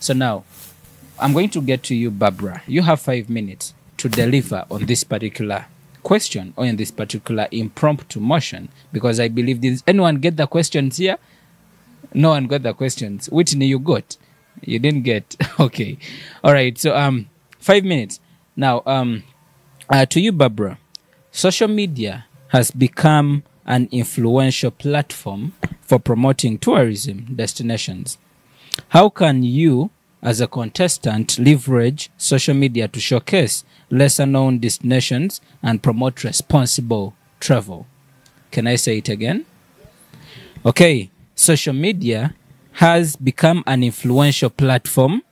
So now, I'm going to get to you, Barbara. You have 5 minutes to deliver on this particular question or in this particular impromptu motion, because I believe, did anyone get the questions here? No one got the questions. Whitney, you got? You didn't get. Okay. All right. So 5 minutes. Now, to you, Barbara, social media has become an influential platform for promoting tourism destinations. How can you, as a contestant, leverage social media to showcase lesser-known destinations and promote responsible travel? Can I say it again? Okay. Social media has become an influential platform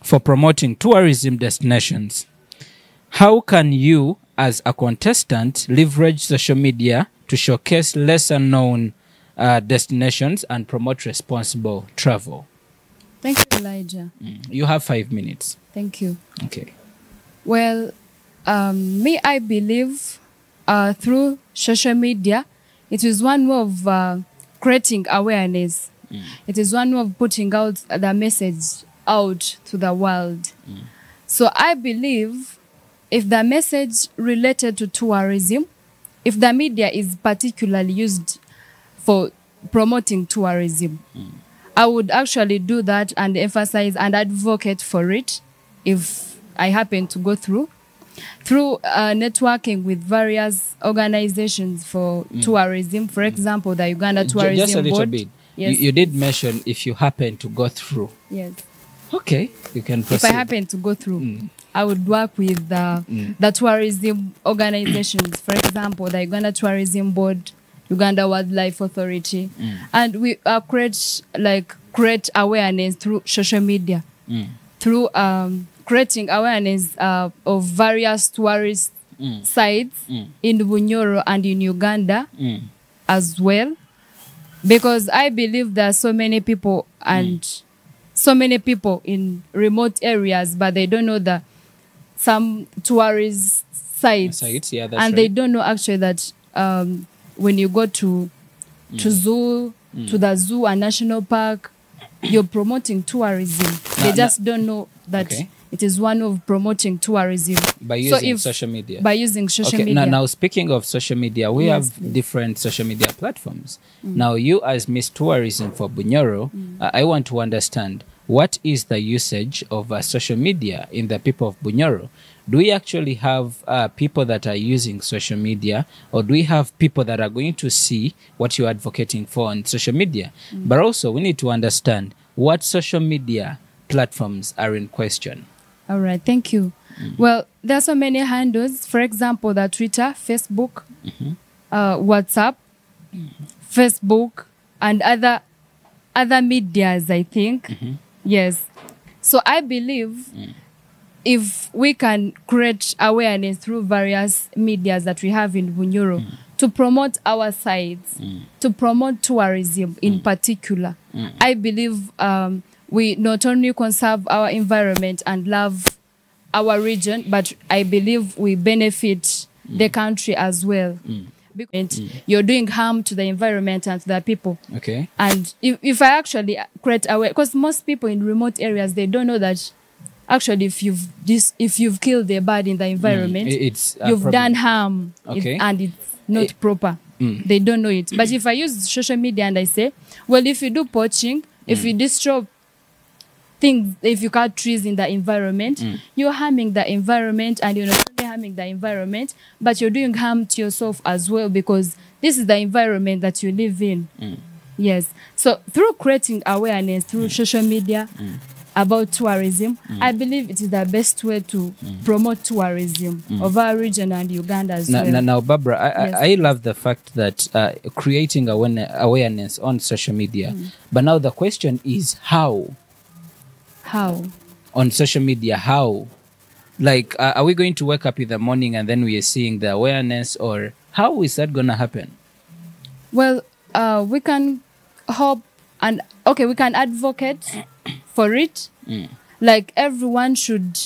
for promoting tourism destinations. How can you, as a contestant, leverage social media to showcase lesser-known destinations and promote responsible travel? Thank you, Elijah. You have 5 minutes. Thank you. Okay. Well, I believe through social media, it is one way of creating awareness. It is one way of putting out the message out to the world. So I believe if the message related to tourism, if the media is particularly used for promoting tourism, I would actually do that and emphasize and advocate for it if I happen to go through networking with various organizations for tourism. For example, the Uganda Tourism Just a little Board. bit. Yes. You did mention if you happen to go through. Yes. Okay, you can proceed. If I happen to go through, I would work with the tourism organizations. For example, the Uganda Tourism Board, Uganda Wildlife Authority, and we create awareness through social media, through creating awareness of various tourist sites in Bunyoro and in Uganda as well, because I believe there are so many people in remote areas, but they don't know some tourist sites, yeah, that's and right. they don't know actually that when you go to the zoo and national park, you're promoting tourism. They just don't know that it is one of promoting tourism by using social media. By using social media. Now speaking of social media, we have different social media platforms. Now, you as Miss Tourism for Bunyoro, I want to understand, what is the usage of social media in the people of Bunyoro? Do we actually have people that are using social media, or do we have people that are going to see what you're advocating for on social media? But also, we need to understand what social media platforms are in question. All right, thank you. Well, there are so many handles. For example, the Twitter, Facebook, WhatsApp, Facebook, and other medias, I think. Yes. So I believe if we can create awareness through various medias that we have in Bunyoro to promote our sites, to promote tourism in particular, I believe we not only conserve our environment and love our region, but I believe we benefit the country as well. Because you're doing harm to the environment and to the people. Okay. And if I actually create awareness, because most people in remote areas, they don't know that actually if you've killed a bird in the environment, you've done harm. Okay. And it's not proper. They don't know it. But if I use social media and I say, well, if you do poaching, if you destroy things, if you cut trees in the environment, you're harming the environment, and you're not only harming the environment, but you're doing harm to yourself as well, because this is the environment that you live in. Yes. So through creating awareness through social media about tourism, I believe it is the best way to promote tourism of our region and Uganda as well. Now, Barbara, I love the fact that creating awareness on social media. But now the question is how? How? On social media, how? Like, are we going to wake up in the morning and then we are seeing the awareness, or how is that going to happen? Well, we can hope and, we can advocate for it. Like, everyone should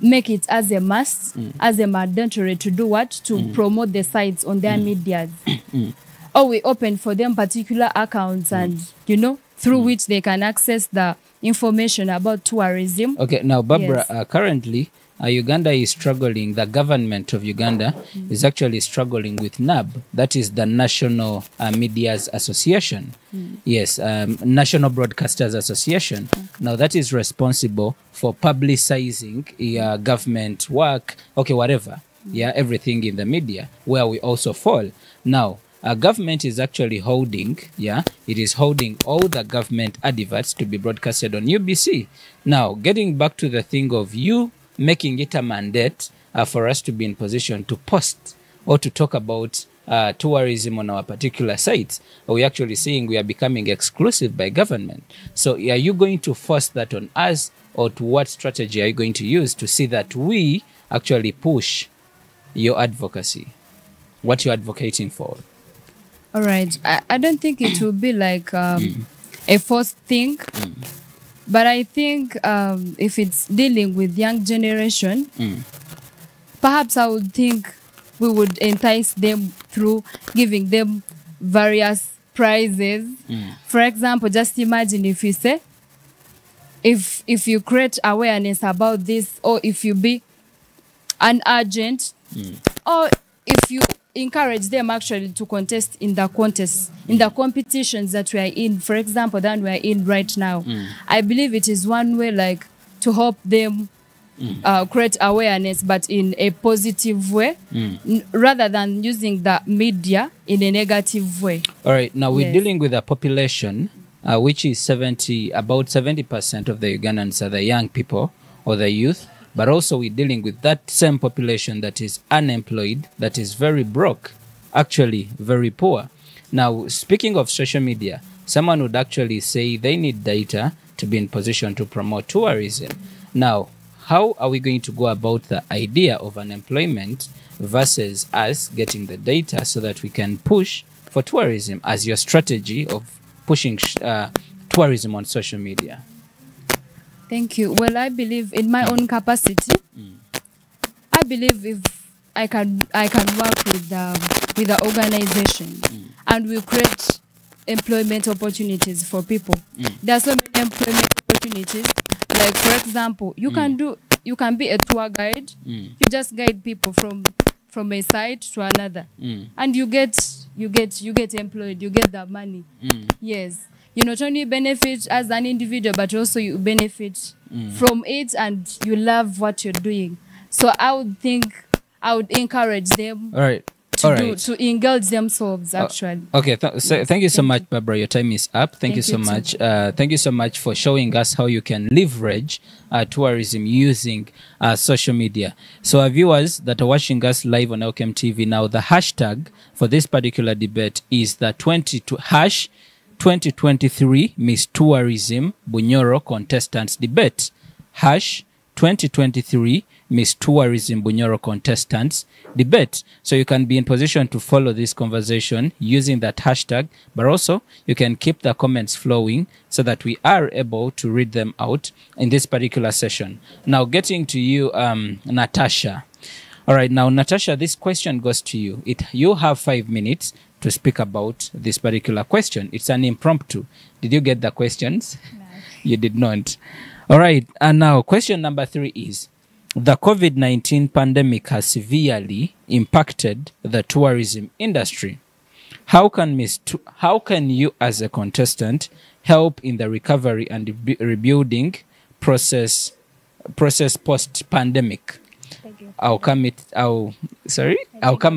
make it as a must, as a mandatory to do what? To promote the sites on their medias. Or we open for them particular accounts and, through which they can access the information about tourism. Okay, now Barbara, Yes. currently Uganda is struggling. The government of Uganda is actually struggling with NAB, that is the National Medias Association. Yes, National Broadcasters Association. Now that is responsible for publicizing government work, okay, whatever, yeah, everything in the media, where we also fall. Now, government is actually holding, it is holding all the government adverts to be broadcasted on UBC. Now, getting back to the thing of you making it a mandate for us to be in position to post or to talk about tourism on our particular sites, we're actually seeing we are becoming exclusive by government. So are you going to force that on us, or to what strategy are you going to use to see that we actually push your advocacy, what you're advocating for? All right. I don't think it will be like a forced thing, but I think if it's dealing with young generation, perhaps I would think we would entice them through giving them various prizes. For example, just imagine if you say, if you create awareness about this, or if you be an agent, or if you encourage them actually to contest in the contests, in the competitions that we are in, for example, that we are in right now. I believe it is one way like to help them create awareness, but in a positive way, rather than using the media in a negative way. All right, now we're Yes. dealing with a population which is about 70% of the Ugandans are the young people or the youth, but also we're dealing with that same population that is unemployed, that is very broke, actually very poor. Now, speaking of social media, someone would actually say they need data to be in position to promote tourism. Now, how are we going to go about the idea of unemployment versus us getting the data so that we can push for tourism as your strategy of pushing tourism on social media? Thank you. Well, I believe in my own capacity. I believe if I can work with the organization, and we create employment opportunities for people. There are so many employment opportunities. Like, for example, you can be a tour guide. You just guide people from a site to another, and you get employed. You get that money. Yes. You not only benefit as an individual, but also you benefit from it, and you love what you're doing. So I would think I would encourage them to engage themselves, actually. Okay, thank you so much, Barbara. Your time is up. Thank you so much. Thank you so much for showing us how you can leverage tourism using social media. So our viewers that are watching us live on LKM TV now, the hashtag for this particular debate is the 2023 Miss Tourism Bunyoro Contestants Debate. Hash 2023 Miss Tourism Bunyoro Contestants Debate. So you can be in position to follow this conversation using that hashtag, but also you can keep the comments flowing so that we are able to read them out in this particular session. Now, getting to you, Natasha. All right, now, Natasha, this question goes to you. You have 5 minutes to speak about this particular question. It's an impromptu. Did you get the questions? No. You did not. All right. And now question number 3 is, the COVID-19 pandemic has severely impacted the tourism industry. How can you as a contestant help in the recovery and rebuilding process post-pandemic? I'll come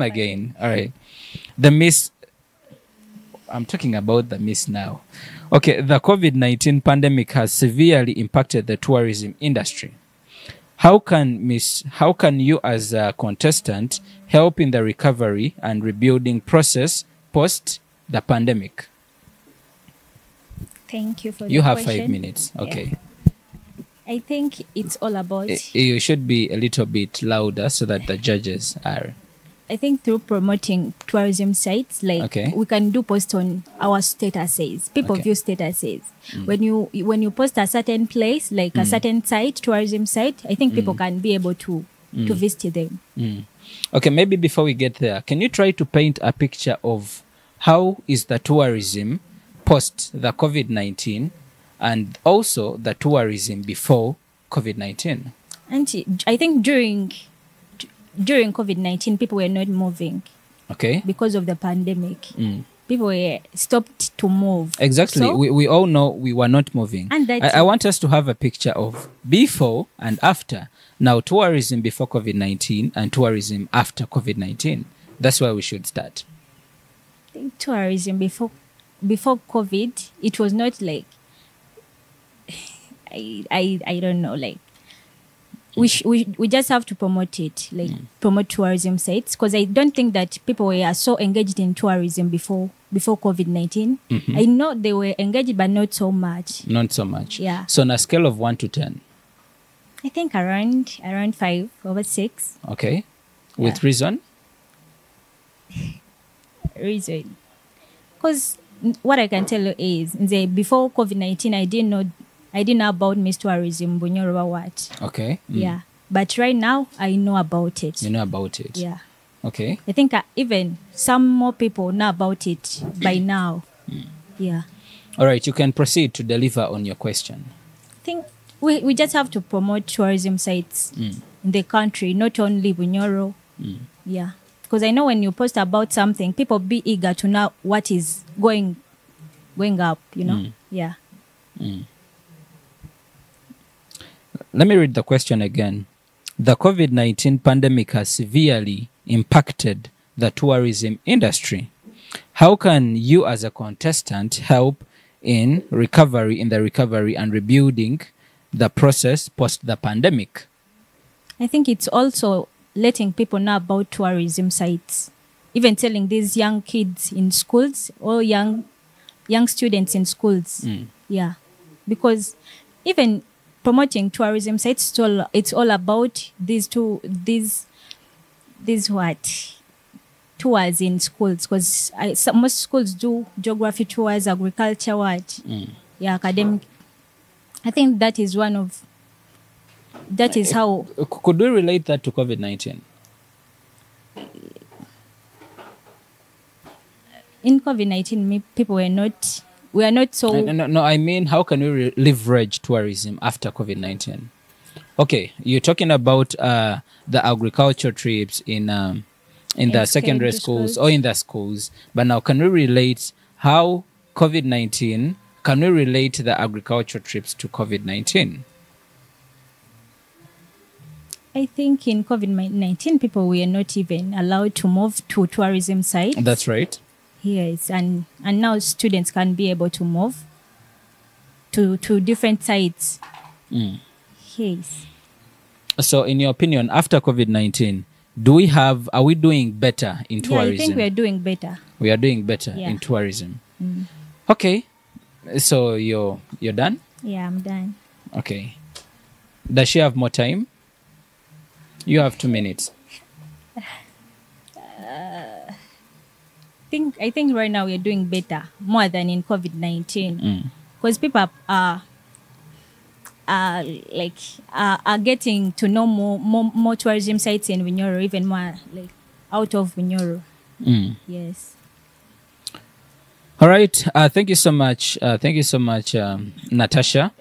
again. All right. I'm talking about the miss now. Okay, the COVID-19 pandemic has severely impacted the tourism industry. How can you as a contestant help in the recovery and rebuilding process post the pandemic? Thank you for the question. You have 5 minutes. Okay. Yeah. I think it's all about... You should be a little bit louder so that the judges are... I think through promoting tourism sites, like we can do post on our statuses. People view statuses. When you post a certain place, like a certain site, tourism site, I think people can be able to visit them. Okay, maybe before we get there, can you try to paint a picture of how is the tourism post the COVID-19 and also the tourism before COVID-19? And I think during COVID-19, people were not moving. Okay. Because of the pandemic. People were stopped to move. Exactly. So, we all know we were not moving. And I want us to have a picture of before and after. Now, tourism before COVID-19 and tourism after COVID-19. That's where we should start. I think tourism before COVID, it was not like, I don't know, like, we just have to promote it, like promote tourism sites, because I don't think that people were so engaged in tourism before COVID-19. I know they were engaged, but not so much. Not so much. Yeah. So on a scale of 1 to 10? I think around 5/6. Okay. With reason? Reason. Because what I can tell you is, before COVID-19, I didn't know about Miss Tourism, Bunyoro, what. Okay. Yeah. But right now, I know about it. You know about it? Yeah. Okay. I think even some more people know about it by now. Yeah. All right. You can proceed to deliver on your question. I think we just have to promote tourism sites in the country, not only Bunyoro. Yeah. Because I know when you post about something, people be eager to know what is going up, you know? Yeah. Let me read the question again. The COVID-19 pandemic has severely impacted the tourism industry. How can you as a contestant help in the recovery and rebuilding the process post the pandemic? I think it's also letting people know about tourism sites. Even telling these young kids in schools or young students in schools. Yeah. Because even promoting tourism sites, it's all about these what? Tours in schools. Because most schools do geography tours, agriculture, what? Yeah, academic. I think that is how. Could we relate that to COVID-19? In COVID-19, people we are not so. No, I mean, how can we leverage tourism after COVID-19? Okay, you're talking about the agriculture trips in the secondary schools or in the schools, but now can we relate how COVID-19, can we relate the agriculture trips to COVID-19? I think in COVID-19, people were not even allowed to move to tourism sites. That's right. Yes, and now students can be able to move to different sites. Yes. So in your opinion, after COVID-19, are we doing better in tourism? Yeah, I think we are doing better. We are doing better in tourism. Okay. So you're done? Yeah, I'm done. Okay. Does she have more time? You have 2 minutes. I think right now we are doing better, more than in COVID-19, because people are getting to know more tourism sites in Bunyoro, even more like out of Bunyoro. Yes. All right. Thank you so much. Natasha.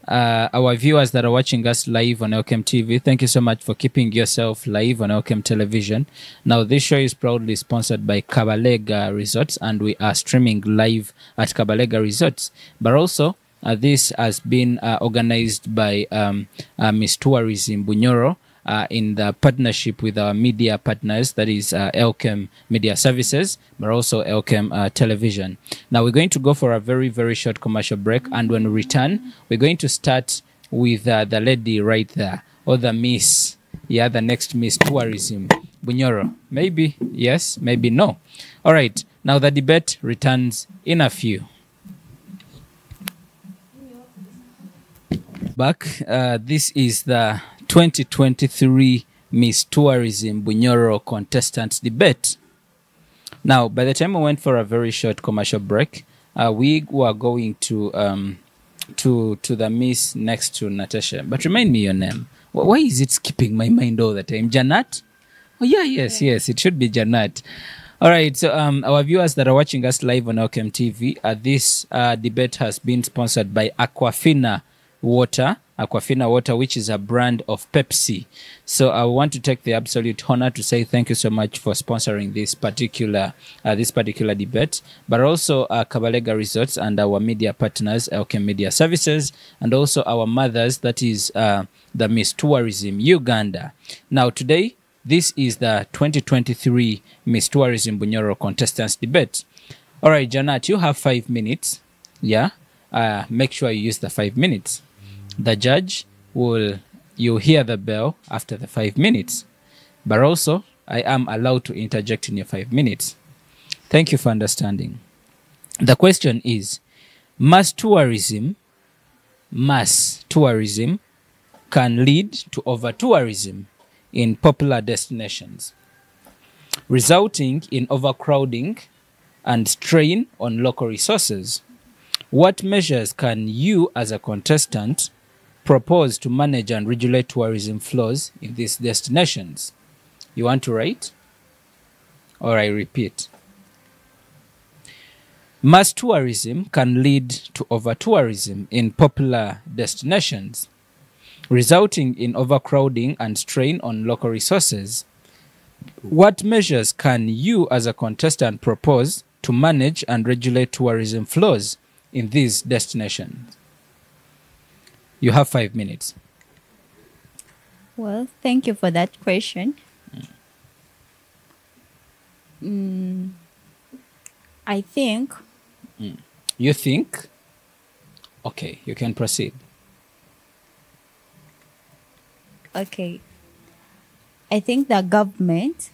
Our viewers that are watching us live on Elkem TV, thank you so much for keeping yourself live on Elkem Television. Now, this show is proudly sponsored by Kabalega Resorts, and we are streaming live at Kabalega Resorts. But also, this has been organized by Miss Tourism Bunyoro in the partnership with our media partners, that is Elkem Media Services, but also Elkem Television. Now we're going to go for a very, very short commercial break, and when we return, we're going to start with the lady right there, or the Miss, the next Miss Tourism Bunyoro. Maybe yes, maybe no. All right, now the debate returns in a few. Back, this is the 2023 Miss Tourism Bunyoro contestants debate. Now, by the time we went for a very short commercial break, we were going to the Miss next to Natasha. But remind me your name. Why is it skipping my mind all the time? Janat? Oh yeah, yes, it should be Janat. All right. So, our viewers that are watching us live on Okem TV, this debate has been sponsored by Aquafina Water. Aquafina Water, which is a brand of Pepsi. So I want to take the absolute honor to say thank you so much for sponsoring this particular debate, but also Kabalega Resorts and our media partners, Okem Media Services, and also our mothers, that is the Miss Tourism Uganda. Now today, this is the 2023 Miss Tourism Bunyoro contestants debate. All right, Janat, you have 5 minutes. Yeah, make sure you use the 5 minutes. The judge you hear the bell after the 5 minutes. But also, I am allowed to interject in your 5 minutes. Thank you for understanding. The question is, mass tourism can lead to over-tourism in popular destinations, resulting in overcrowding and strain on local resources. What measures can you as a contestant propose to manage and regulate tourism flows in these destinations? You want to write? Or I repeat. Mass tourism can lead to over-tourism in popular destinations, resulting in overcrowding and strain on local resources. What measures can you as a contestant propose to manage and regulate tourism flows in these destinations? You have 5 minutes. Well, thank you for that question. I think. You think? Okay, you can proceed. Okay. I think the government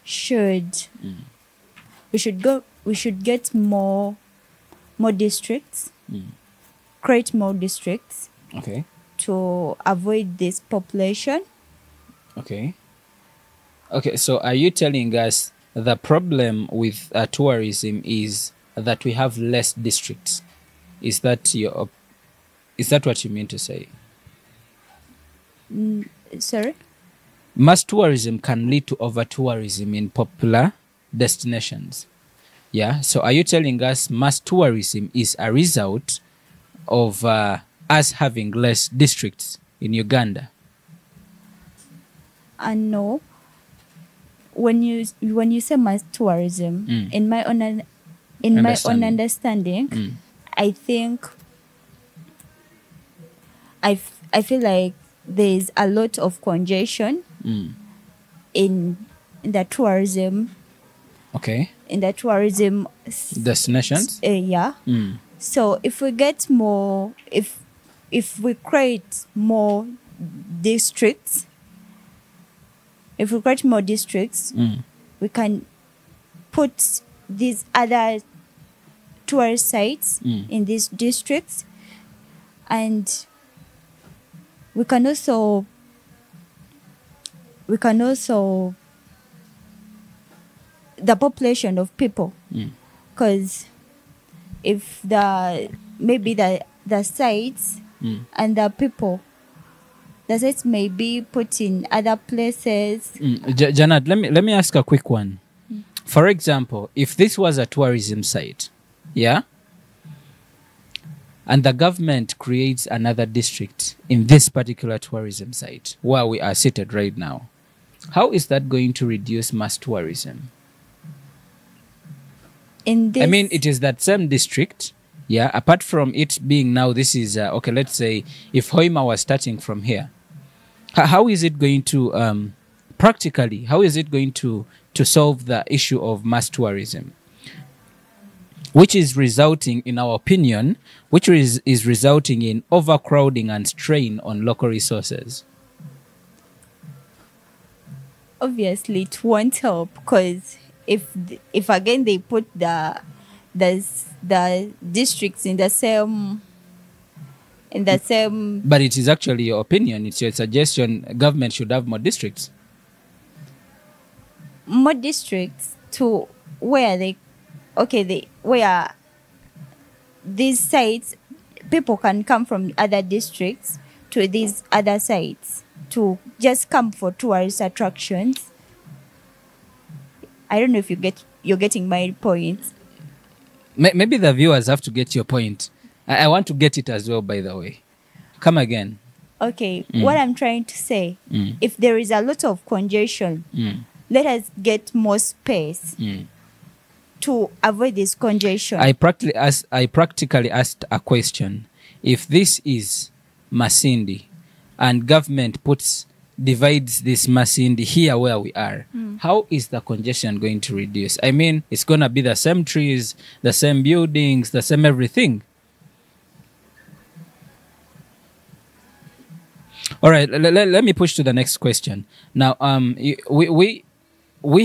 should we should get more districts. Create more districts. Okay. To avoid this population. Okay. Okay, so are you telling us the problem with tourism is that we have less districts? Is that what you mean to say? Sorry? Mass tourism can lead to over-tourism in popular destinations. Yeah, so are you telling us mass tourism is a result of us having less districts in Uganda? No. When you say mass tourism, in my own understanding, I think I feel like there's a lot of congestion in the tourism. Okay. In the tourism destinations. Yeah. So if we get more, if we create more districts, we can put these other tourist sites in these districts, and we can also the population of people, because if the sites and the people, the sites may be put in other places. Janet, let me ask a quick one. For example, if this was a tourism site, yeah, and the government creates another district in this particular tourism site where we are seated right now, how is that going to reduce mass tourism? I mean, it is that same district, yeah, apart from it being now, this is, okay, let's say if Hoima was starting from here, how is it going to, practically, how is it going to solve the issue of mass tourism? Which is resulting, in our opinion, is resulting in overcrowding and strain on local resources. Obviously, it won't help, because if again they put the districts in the same. But it is actually your opinion. It's your suggestion. Government should have more districts. More districts to where where these sites, people can come from other districts to these other sites to just come for tourist attractions. I don't know if you're getting my point. Maybe the viewers have to get your point. I want to get it as well, by the way. Come again. Okay, what I'm trying to say, if there is a lot of congestion, let us get more space to avoid this congestion. I practically asked a question. If this is Masindi and government divides this Masindi here where we are, how is the congestion going to reduce? I mean, it's going to be the same trees, the same buildings, the same everything. All right, let me push to the next question. Now, we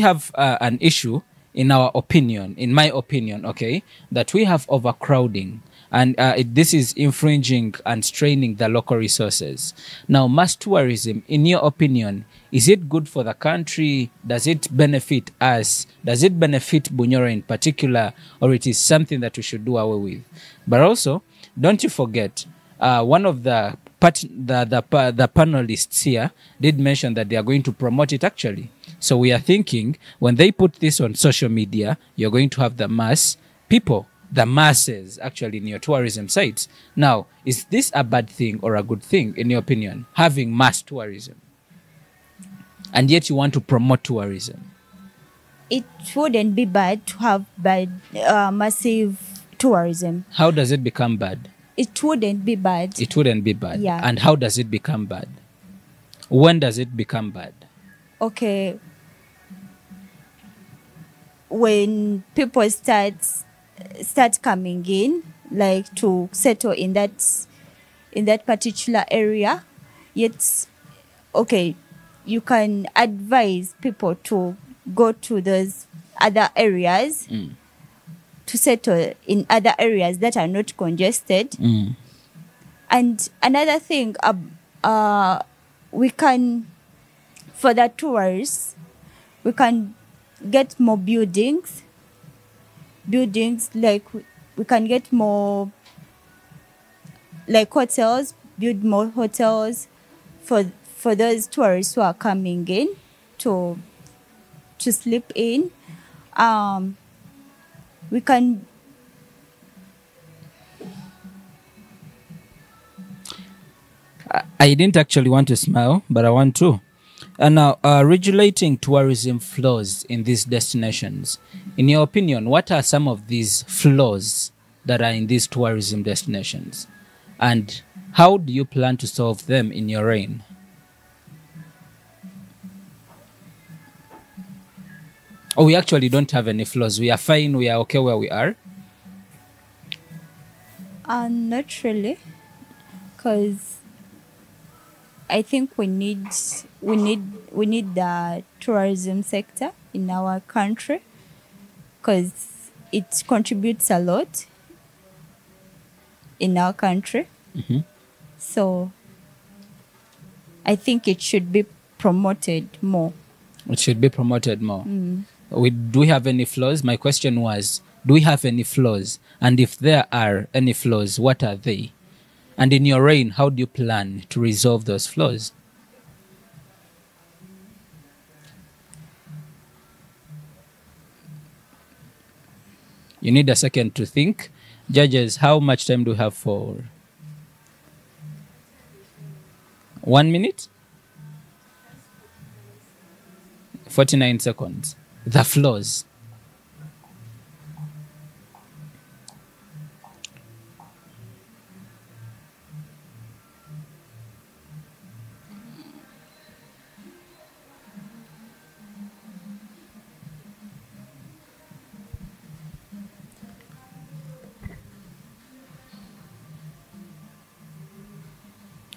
have an issue in our opinion, in my opinion, okay, that we have overcrowding. And this is infringing and straining the local resources. Now, mass tourism, in your opinion, is it good for the country? Does it benefit us? Does it benefit Bunyoro in particular? Or it is something that we should do away with? But also, don't you forget, one of the panelists here did mention that they are going to promote it actually. So we are thinking when they put this on social media, you're going to have the masses actually in your tourism sites. Now, is this a bad thing or a good thing in your opinion, having mass tourism? And yet you want to promote tourism. It wouldn't be bad to have massive tourism. How does it become bad? It wouldn't be bad. It wouldn't be bad. Yeah. And how does it become bad? When does it become bad? Okay. When people start coming in, like to settle in that particular area, yet, okay, you can advise people to go to those other areas. To settle in other areas that are not congested. And another thing, we can, for the tourists, we can get more buildings, like we can get more, like hotels, build more hotels for those tourists who are coming in to sleep in. We can. I didn't actually want to smile, but I want to. And now, regulating tourism flows in these destinations. In your opinion, what are some of these flaws that are in these tourism destinations? And how do you plan to solve them in your reign? Oh, we actually don't have any flaws. We are fine. We are okay where we are. Not really, because I think we need the tourism sector in our country, because it contributes a lot in our country. So I think it should be promoted more. It should be promoted more. Do we have any flaws? My question was, do we have any flaws? And if there are any flaws, what are they? And in your reign, how do you plan to resolve those flaws? You need a second to think. Judges, how much time do we have for? 1 minute? 49 seconds. The flaws.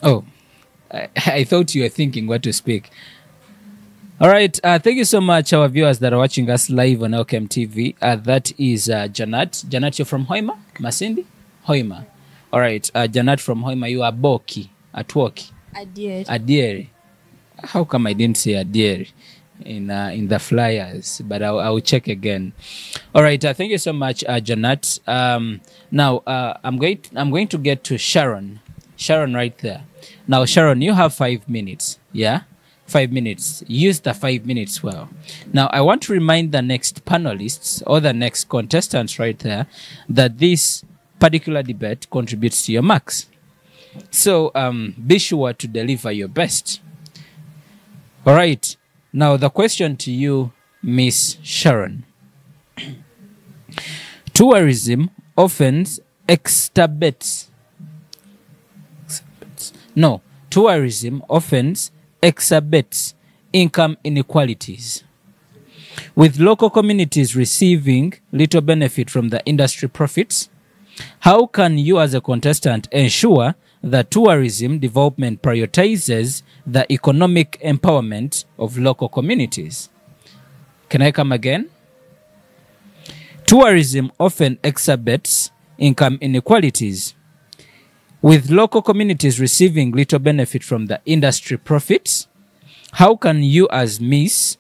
Oh, I thought you were thinking what to speak. All right. Thank you so much, our viewers that are watching us live on LKM TV. That is Janat. Janat, you're from Hoima? Masindi? Hoima. All right. Janat from Hoima, you are Boki at Woki. Adieri. How come I didn't say Adieri in the flyers? But I will check again. All right. Thank you so much, Janat. Now, I'm going to get to Sharon. Sharon right there. Now, Sharon, you have 5 minutes. Yeah? 5 minutes. Use the 5 minutes well. Now, I want to remind the next panelists or the next contestants right there that this particular debate contributes to your marks. So be sure to deliver your best. All right. Now, the question to you, Miss Sharon. Tourism often exacerbates. No, tourism often exacerbates income inequalities, with local communities receiving little benefit from the industry profits. How can you as a contestant ensure that tourism development prioritizes the economic empowerment of local communities? Can I come again? Tourism often exacerbates income inequalities, with local communities receiving little benefit from the industry profits. How can you as Miss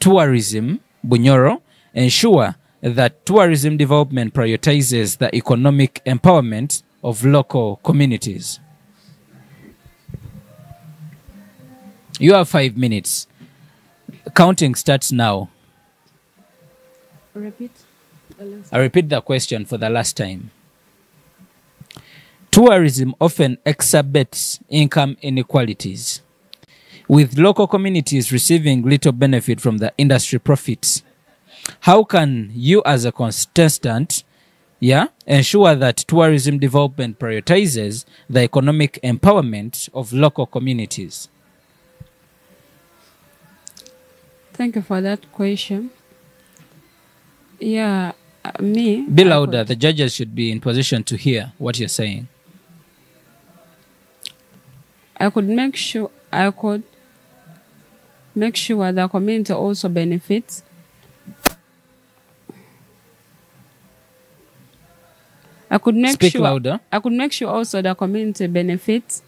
Tourism Bunyoro ensure that tourism development prioritizes the economic empowerment of local communities? You have 5 minutes. Counting starts now. Repeat. I repeat the question for the last time. Tourism often exacerbates income inequalities, with local communities receiving little benefit from the industry profits. How can you as a contestant ensure that tourism development prioritizes the economic empowerment of local communities? Thank you for that question. Yeah, me. Be louder. The judges should be in position to hear what you're saying. I could make sure the community also benefits. Speak louder. I could make sure also the community benefits.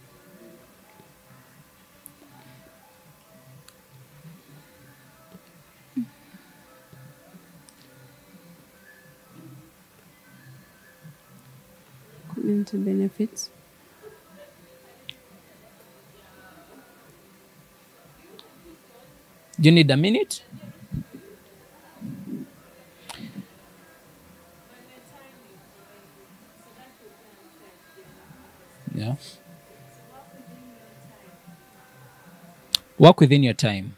Community benefits. Do you need a minute? Yeah. Work within your time.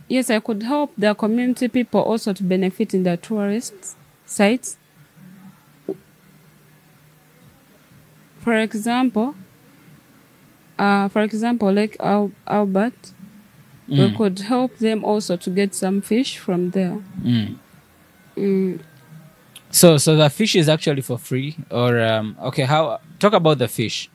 Yes, I could help the community people also to benefit in the tourist sites. For example, Lake Albert, we could help them also to get some fish from there. So the fish is actually for free, or okay? How? Talk about the fish.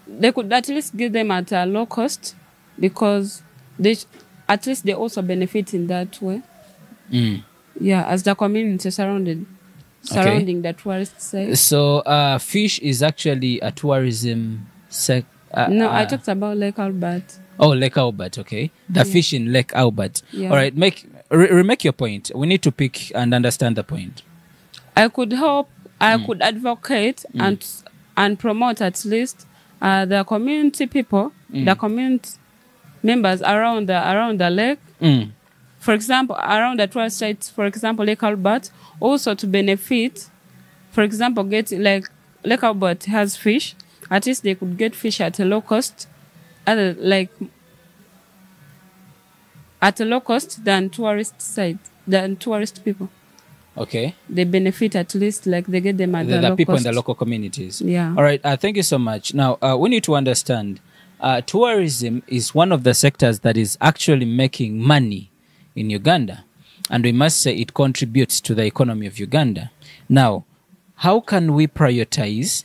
They could at least give them at a low cost, because at least they also benefit in that way. Yeah, as the community surrounding the tourist site. So fish is actually a tourism sector. No, I talked about Lake Albert. Oh, Lake Albert, okay. The fish in Lake Albert. Yeah. All right, remake your point. We need to pick and understand the point. I could help, I could advocate and promote at least the community people, the community members around the lake. For example, around the tourist sites, for example, Lake Albert, also to benefit. For example, Lake Albert has fish. At least they could get fish at a low cost, at a low cost than tourist people. Okay. They benefit at least, like they get them at the low people cost. in the local communities. Yeah. All right. Thank you so much. Now, we need to understand tourism is one of the sectors that is actually making money in Uganda. And we must say it contributes to the economy of Uganda. Now, how can we prioritize,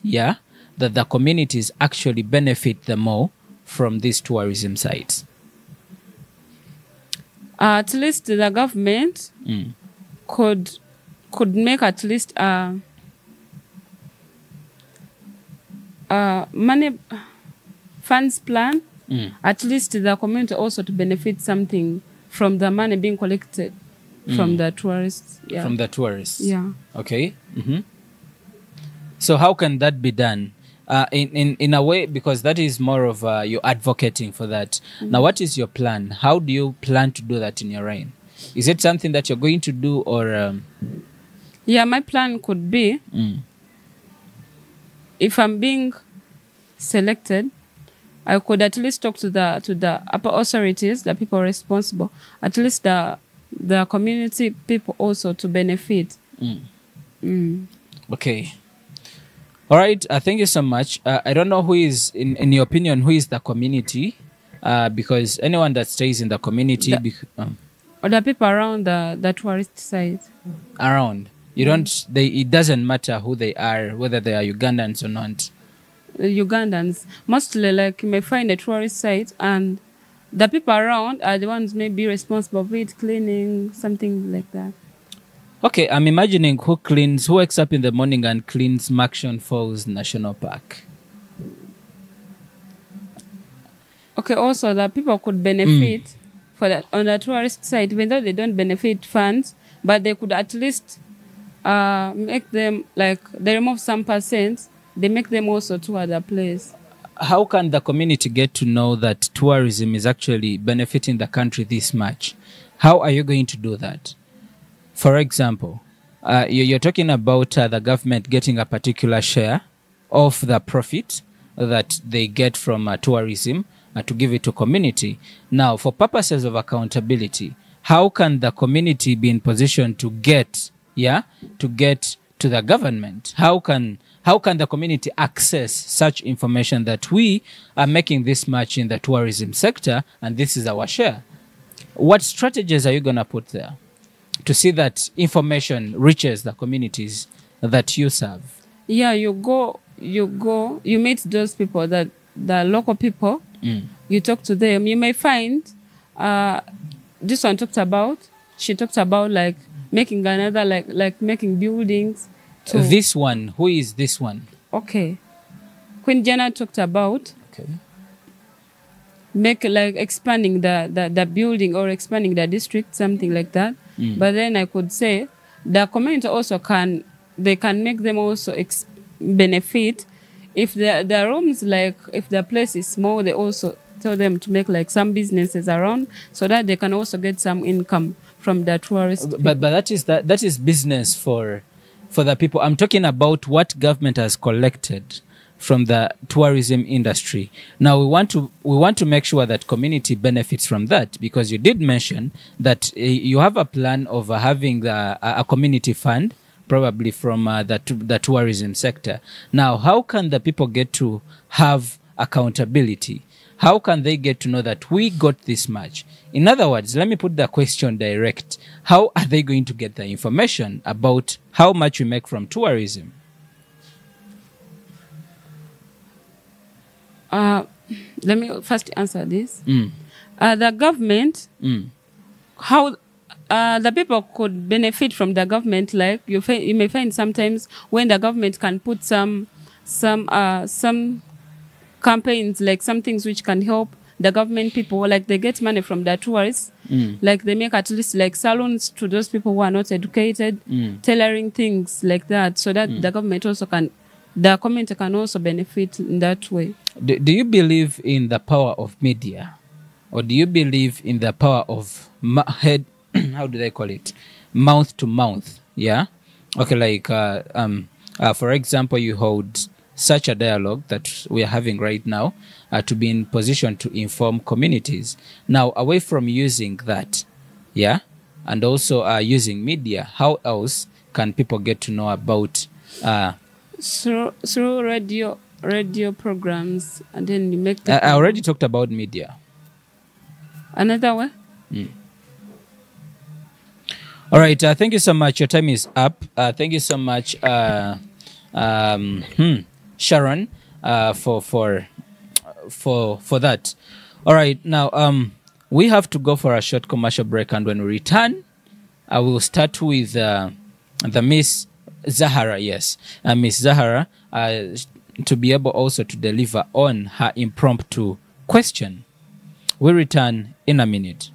that the communities actually benefit the more from these tourism sites? At least the government could make at least money funds plan. At least the community also to benefit something from the money being collected from the tourists. Yeah. From the tourists. Yeah. Okay. So how can that be done? in a way, because that is more of you're advocating for that. Now, what is your plan? How do you plan to do that in your reign? Is it something that you're going to do, or? Yeah, my plan could be, if I'm being selected, I could at least talk to the upper authorities, the people responsible, at least the community people also to benefit. Okay. All right. Thank you so much. I don't know who is, in your opinion, who is the community, because anyone that stays in the community, or the people around the tourist site. Around. You don't. It doesn't matter who they are, whether they are Ugandans or not. Ugandans mostly, like, you may find a tourist site, and the people around are the ones maybe responsible for it, cleaning, something like that. Okay, I'm imagining who wakes up in the morning and cleans Maction Falls National Park. Okay, also the people could benefit for that on the tourist site, even though they don't benefit funds, but they could at least make them, like, they remove some percent, they make them also to other place. How can the community get to know that tourism is actually benefiting the country this much? How are you going to do that? For example, you're talking about the government getting a particular share of the profit that they get from tourism to give it to community. Now, for purposes of accountability, how can the community be in position to get to the government? How can the community access such information that we are making this much in the tourism sector and this is our share? What strategies are you going to put there to see that information reaches the communities that you serve? Yeah, you meet those people, the local people, you talk to them. You may find, this one she talked about like making another, like making buildings. This one, who is this one? Okay. Queen Jana talked about expanding the building or expanding the district, something like that. But then I could say the community also can make them also benefit. If the rooms, like if the place is small, they also tell them to make like some businesses around so that they can also get some income from the tourists. But that is business for the people. I'm talking about what government has collected from the tourism industry. Now we want to make sure that community benefits from that, because you did mention that you have a plan of having a community fund, probably from the tourism sector. Now, how can the people get to have accountability? How can they get to know that we got this much? In other words, let me put the question direct. How are they going to get the information about how much we make from tourism? Let me first answer this. The government, how the people could benefit from the government, like you may find sometimes when the government can put some campaigns, like some things which can help the government people, like they get money from the tourists, like they make at least like salons to those people who are not educated, tailoring things like that, so that the government also the community can also benefit in that way. Do you believe in the power of media, or do you believe in the power of how do they call it, mouth to mouth? Yeah. Okay. Like for example, you hold such a dialogue that we are having right now to be in position to inform communities. Now, away from using that, and also using media, how else can people get to know about? Through radio programs, and then you make. I already talked about media. Another way. All right. Thank you so much. Your time is up. Thank you so much, Sharon, for that. All right. Now, we have to go for a short commercial break, and when we return, I will start with the Miss Zahara. Yes, Miss Zahara, to be able also to deliver on her impromptu question. We return in a minute.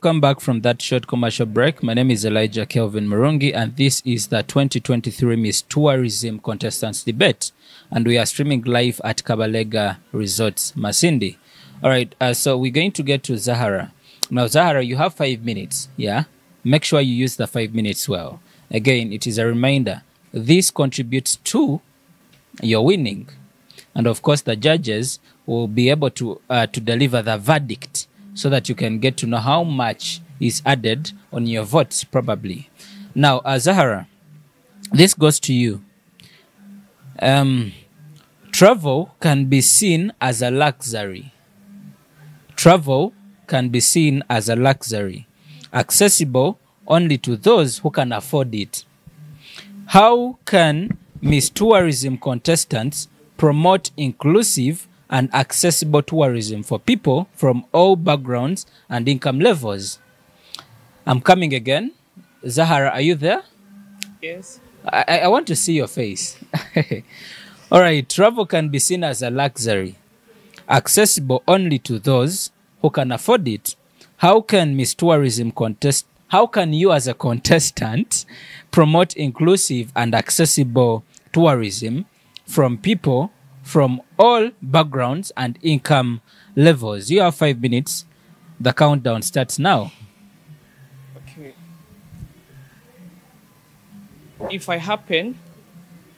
Come back from that short commercial break. My name is Elijah Kelvin Murungi, and this is the 2023 Miss Tourism Contestants Debate. And we are streaming live at Kabalega Resorts, Masindi. All right, so we're going to get to Zahara. Now, Zahara, you have 5 minutes, yeah? Make sure you use the 5 minutes well. Again, it is a reminder. This contributes to your winning. And of course, the judges will be able to deliver the verdict so that you can get to know how much is added on your votes, probably. Now, Zahara, this goes to you. Travel can be seen as a luxury. Travel can be seen as a luxury, accessible only to those who can afford it. How can Miss Tourism contestants promote inclusive and accessible tourism for people from all backgrounds and income levels? I'm coming again. Zahara, are you there? Yes. I want to see your face. All right. Travel can be seen as a luxury, accessible only to those who can afford it. How can Miss Tourism how can you as a contestant promote inclusive and accessible tourism from people from all backgrounds and income levels? You have 5 minutes. The countdown starts now. Okay. If I happen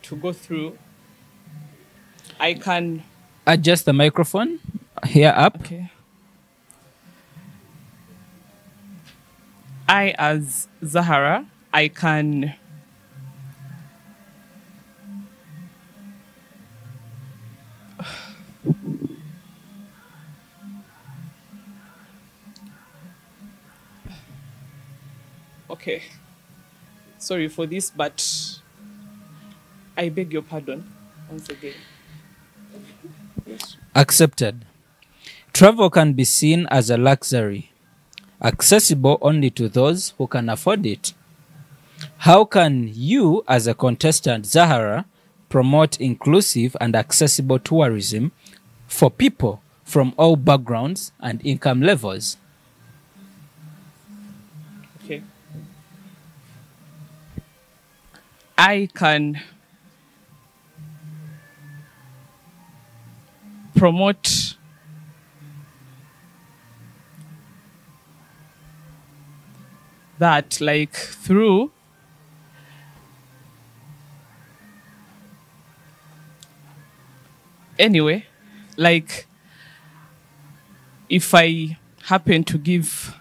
to go through, I can adjust the microphone here up. Okay. I, as Zahara, I can okay. Sorry for this, but I beg your pardon once again. Yes. Accepted. Travel can be seen as a luxury, accessible only to those who can afford it. How can you, as a contestant, Zahara, promote inclusive and accessible tourism for people from all backgrounds and income levels? Okay. I can promote that, like, through anyway, like, if I happen to give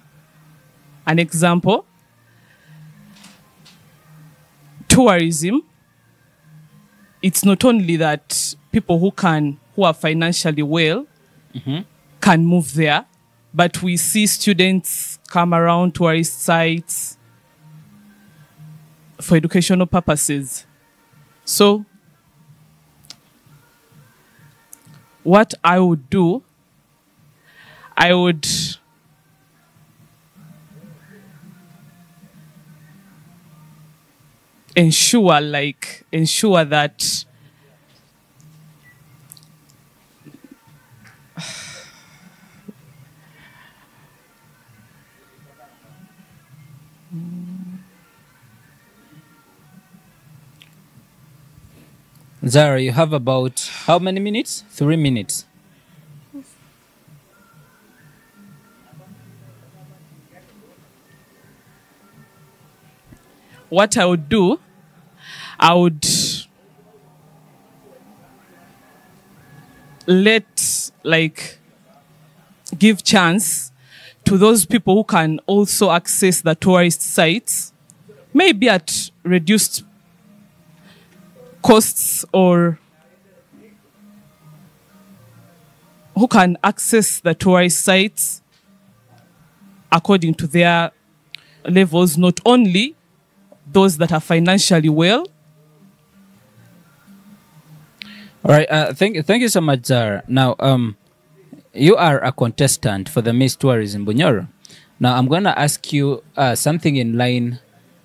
an example, tourism, it's not only that people who are financially well can move there, but we see students come around tourist sites for educational purposes. So what I would do, I would ensure that Zara, you have about how many minutes? 3 minutes. what I would do, I would give chance to those people who can also access the tourist sites, maybe at reduced costs, or who can access the tourist sites according to their levels, not only those that are financially well. All right. Thank you so much, Zara. Now, you are a contestant for the Miss Tourism Bunyoro. Now, I'm going to ask you something in line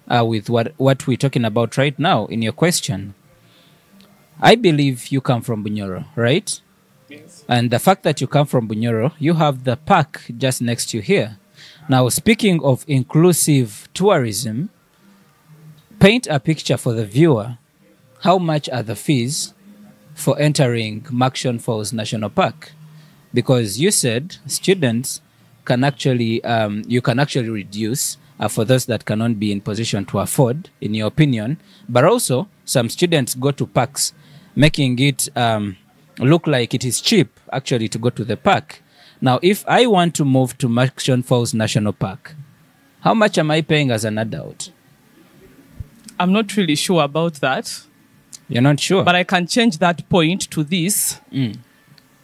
with what we're talking about right now in your question. I believe you come from Bunyoro, right? Yes. And the fact that you come from Bunyoro, you have the park just next to you here. Now, speaking of inclusive tourism, paint a picture for the viewer. How much are the fees for entering Murchison Falls National Park? Because you said students can actually, you can actually reduce for those that cannot be in position to afford, in your opinion. But also, some students go to parks, making it look like it is cheap, actually, to go to the park. Now, if I want to move to Murchison Falls National Park, how much am I paying as an adult? I'm not really sure about that. You're not sure? But I can change that point to this,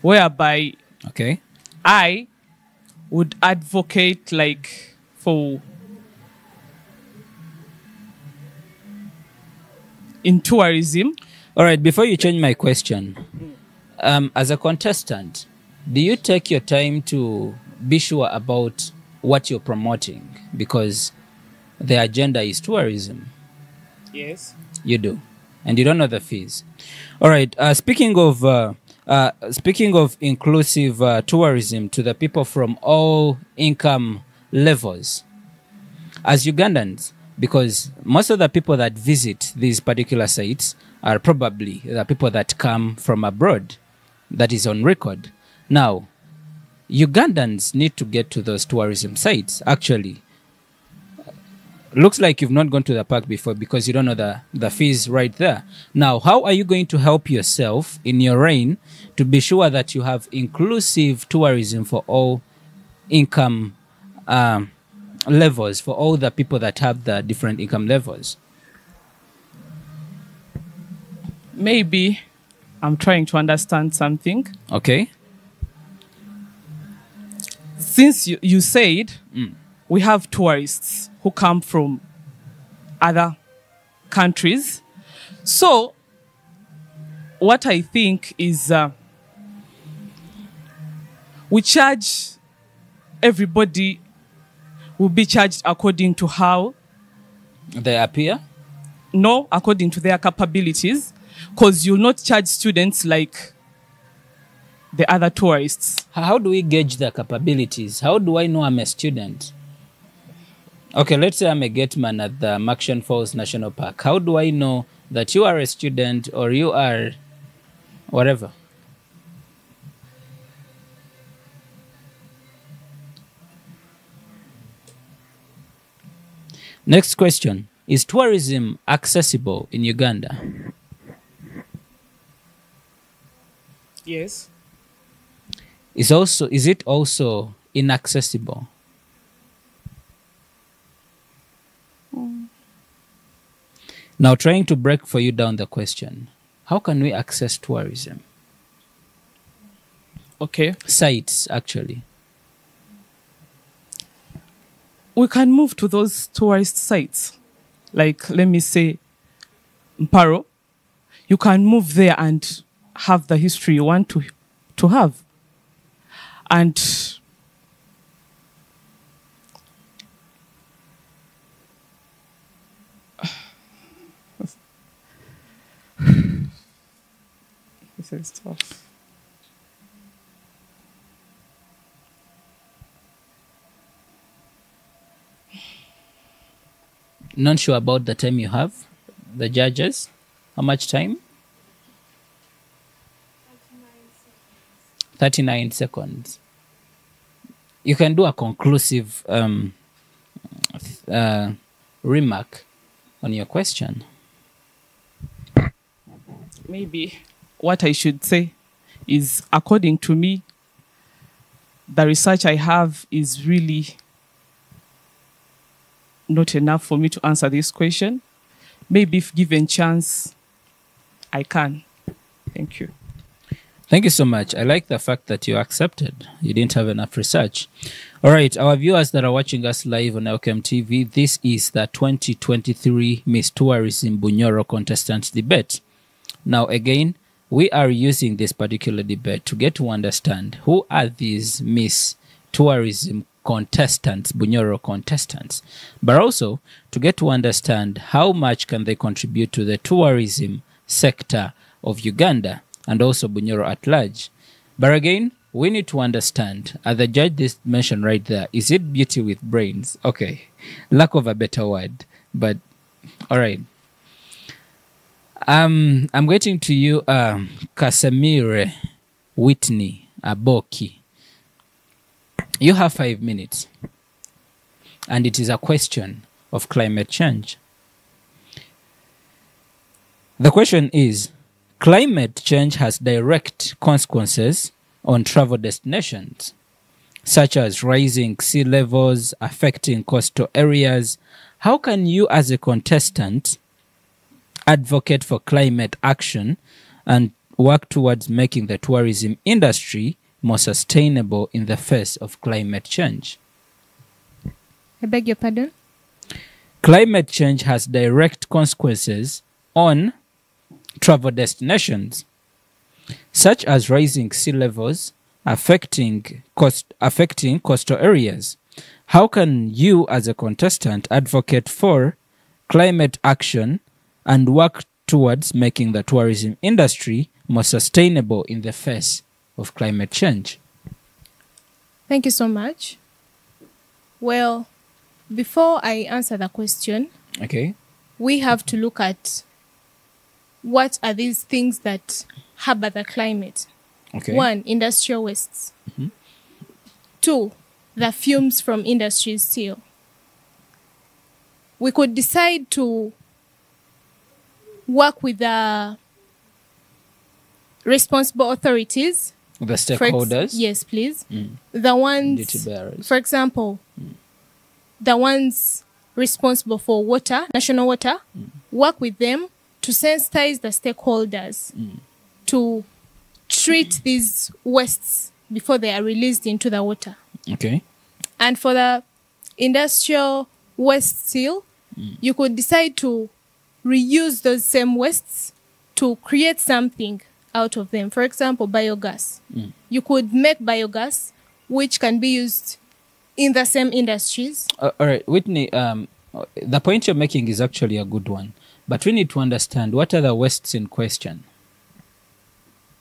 whereby I would advocate like for in tourism. All right, before you change my question, as a contestant, do you take your time to be sure about what you're promoting? Because the agenda is tourism. Yes. You do. And you don't know the fees. All right. Speaking of inclusive tourism to the people from all income levels, as Ugandans, because most of the people that visit these particular sites are probably the people that come from abroad. That is on record. Now, Ugandans need to get to those tourism sites, actually. Looks like you've not gone to the park before because you don't know the fees right there. Now, how are you going to help yourself in your reign to be sure that you have inclusive tourism for all income levels, for all the people that have the different income levels? Maybe I'm trying to understand something. Okay. Since you said we have tourists who come from other countries. So what I think is we charge, everybody will be charged according to how they appear? No, according to their capabilities, because you'll not charge students like the other tourists. How do we gauge their capabilities? How do I know I'm a student? Okay, let's say I'm a gateman at the Murchison Falls National Park. How do I know that you are a student or you are whatever? Next question. Is tourism accessible in Uganda? Yes. Is it also inaccessible? Now, trying to break for you down the question. How can we access tourism? Okay. Sites, actually. We can move to those tourist sites. Like, let me say, Mparo. You can move there and have the history you want to have. And this is tough. Not sure about the time you have, the judges. How much time? 39 seconds. You can do a conclusive remark on your question. Maybe what I should say is, according to me, the research I have is really not enough for me to answer this question. Maybe if given chance, I can. Thank you. Thank you so much. I like the fact that you accepted. You didn't have enough research. All right, our viewers that are watching us live on LKM TV, this is the 2023 Miss Tourism Bunyoro Contestants Debate. Now, again, we are using this particular debate to get to understand who are these Miss Tourism contestants, Bunyoro contestants, but also to get to understand how much can they contribute to the tourism sector of Uganda and also Bunyoro at large. But again, we need to understand, as the judge this mentioned right there, is it beauty with brains? Okay, lack of a better word, but all right. I'm getting to you, Casemire Whitney Aboki. You have 5 minutes, and it is a question of climate change. The question is, climate change has direct consequences on travel destinations, such as rising sea levels affecting coastal areas. How can you, as a contestant, advocate for climate action and work towards making the tourism industry more sustainable in the face of climate change? I beg your pardon? Climate change has direct consequences on travel destinations, such as rising sea levels affecting coastal areas. How can you, as a contestant, advocate for climate action and work towards making the tourism industry more sustainable in the face of climate change? Thank you so much. Well, before I answer the question, Okay. we have to look at what are these things that harbor the climate. Okay. 1, industrial wastes. 2, the fumes from industries still. We could decide to work with the responsible authorities. The stakeholders? Yes, please. The ones, Duty bearers. for example, the ones responsible for water, national water, work with them to sensitize the stakeholders to treat these wastes before they are released into the water. Okay. And for the industrial waste still, you could decide to reuse those same wastes to create something out of them. For example, biogas. You could make biogas which can be used in the same industries. All right, Whitney, the point you're making is actually a good one, but we need to understand what are the wastes in question.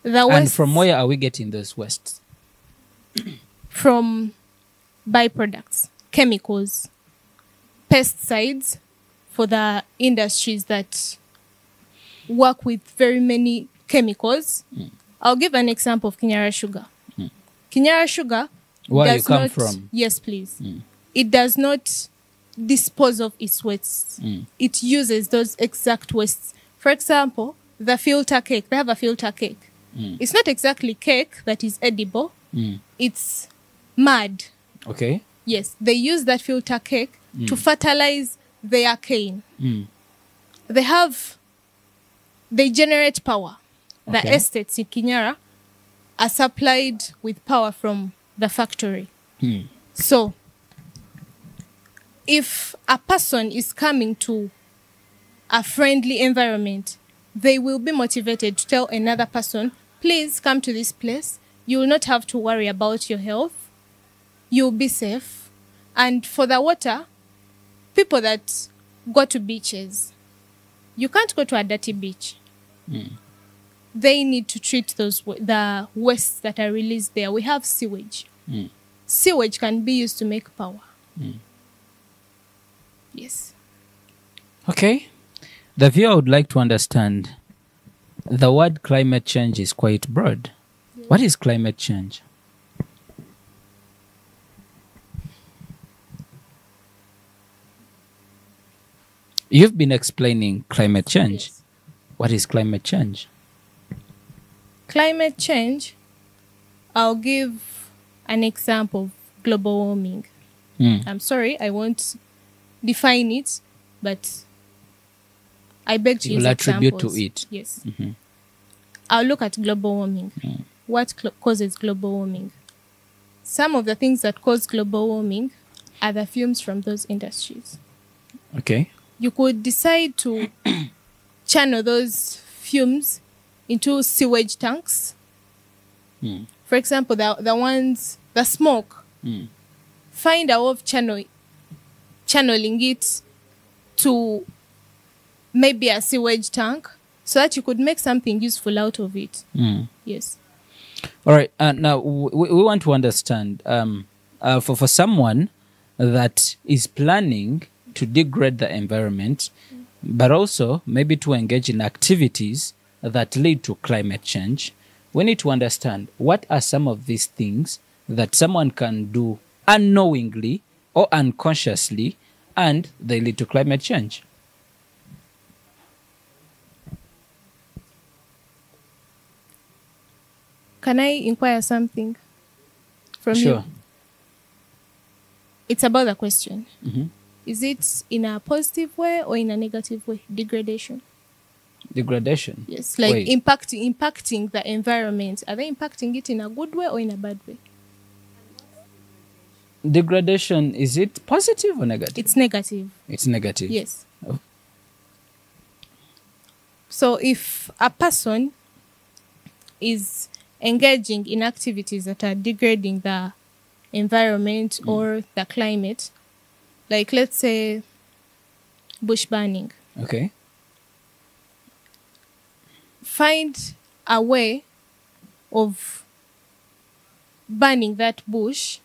The And wastes from where are we getting those wastes? from byproducts, chemicals, pesticides for the industries that work with very many chemicals. I'll give an example of Kinyara sugar. Kinyara sugar Where you does come not, from? Yes, please. It does not dispose of its wastes. It uses those exact wastes. For example, the filter cake. They have a filter cake. It's not exactly cake that is edible. It's mud. Okay. Yes, they use that filter cake to fertilize their cane. They generate power. The Okay. estates in Kinyara are supplied with power from the factory. So, if a person is coming to a friendly environment, they will be motivated to tell another person, please come to this place. You will not have to worry about your health. You'll be safe. And for the water, people that go to beaches, you can't go to a dirty beach. They need to treat the wastes that are released there. We have sewage. Sewage can be used to make power. Yes. Okay. The viewer would like to understand, the word climate change is quite broad. What is climate change? You've been explaining climate change. Yes. What is climate change? Climate change, I'll give an example of global warming. I'm sorry, I won't define it, but I beg to You'll use attribute examples. to it. Yes. I'll look at global warming. What causes global warming? Some of the things that cause global warming are the fumes from those industries. Okay. You could decide to channel those fumes into sewage tanks. For example, the smoke. Find a way of channeling it to maybe a sewage tank so that you could make something useful out of it. Yes. All right. Now we want to understand for someone that is planning to degrade the environment, but also maybe to engage in activities that lead to climate change. We need to understand what are some of these things that someone can do unknowingly or unconsciously, and they lead to climate change. Can I inquire something from you? Sure. It's about the question. Mm-hmm. Is it in a positive way or in a negative way? Degradation. Degradation? Yes, like Wait. impacting the environment. Are they impacting it in a good way or in a bad way? Degradation, is it positive or negative? It's negative. It's negative. Yes. Oh. So if a person is engaging in activities that are degrading the environment or the climate, like let's say bush burning, Okay. find a way of burning that bush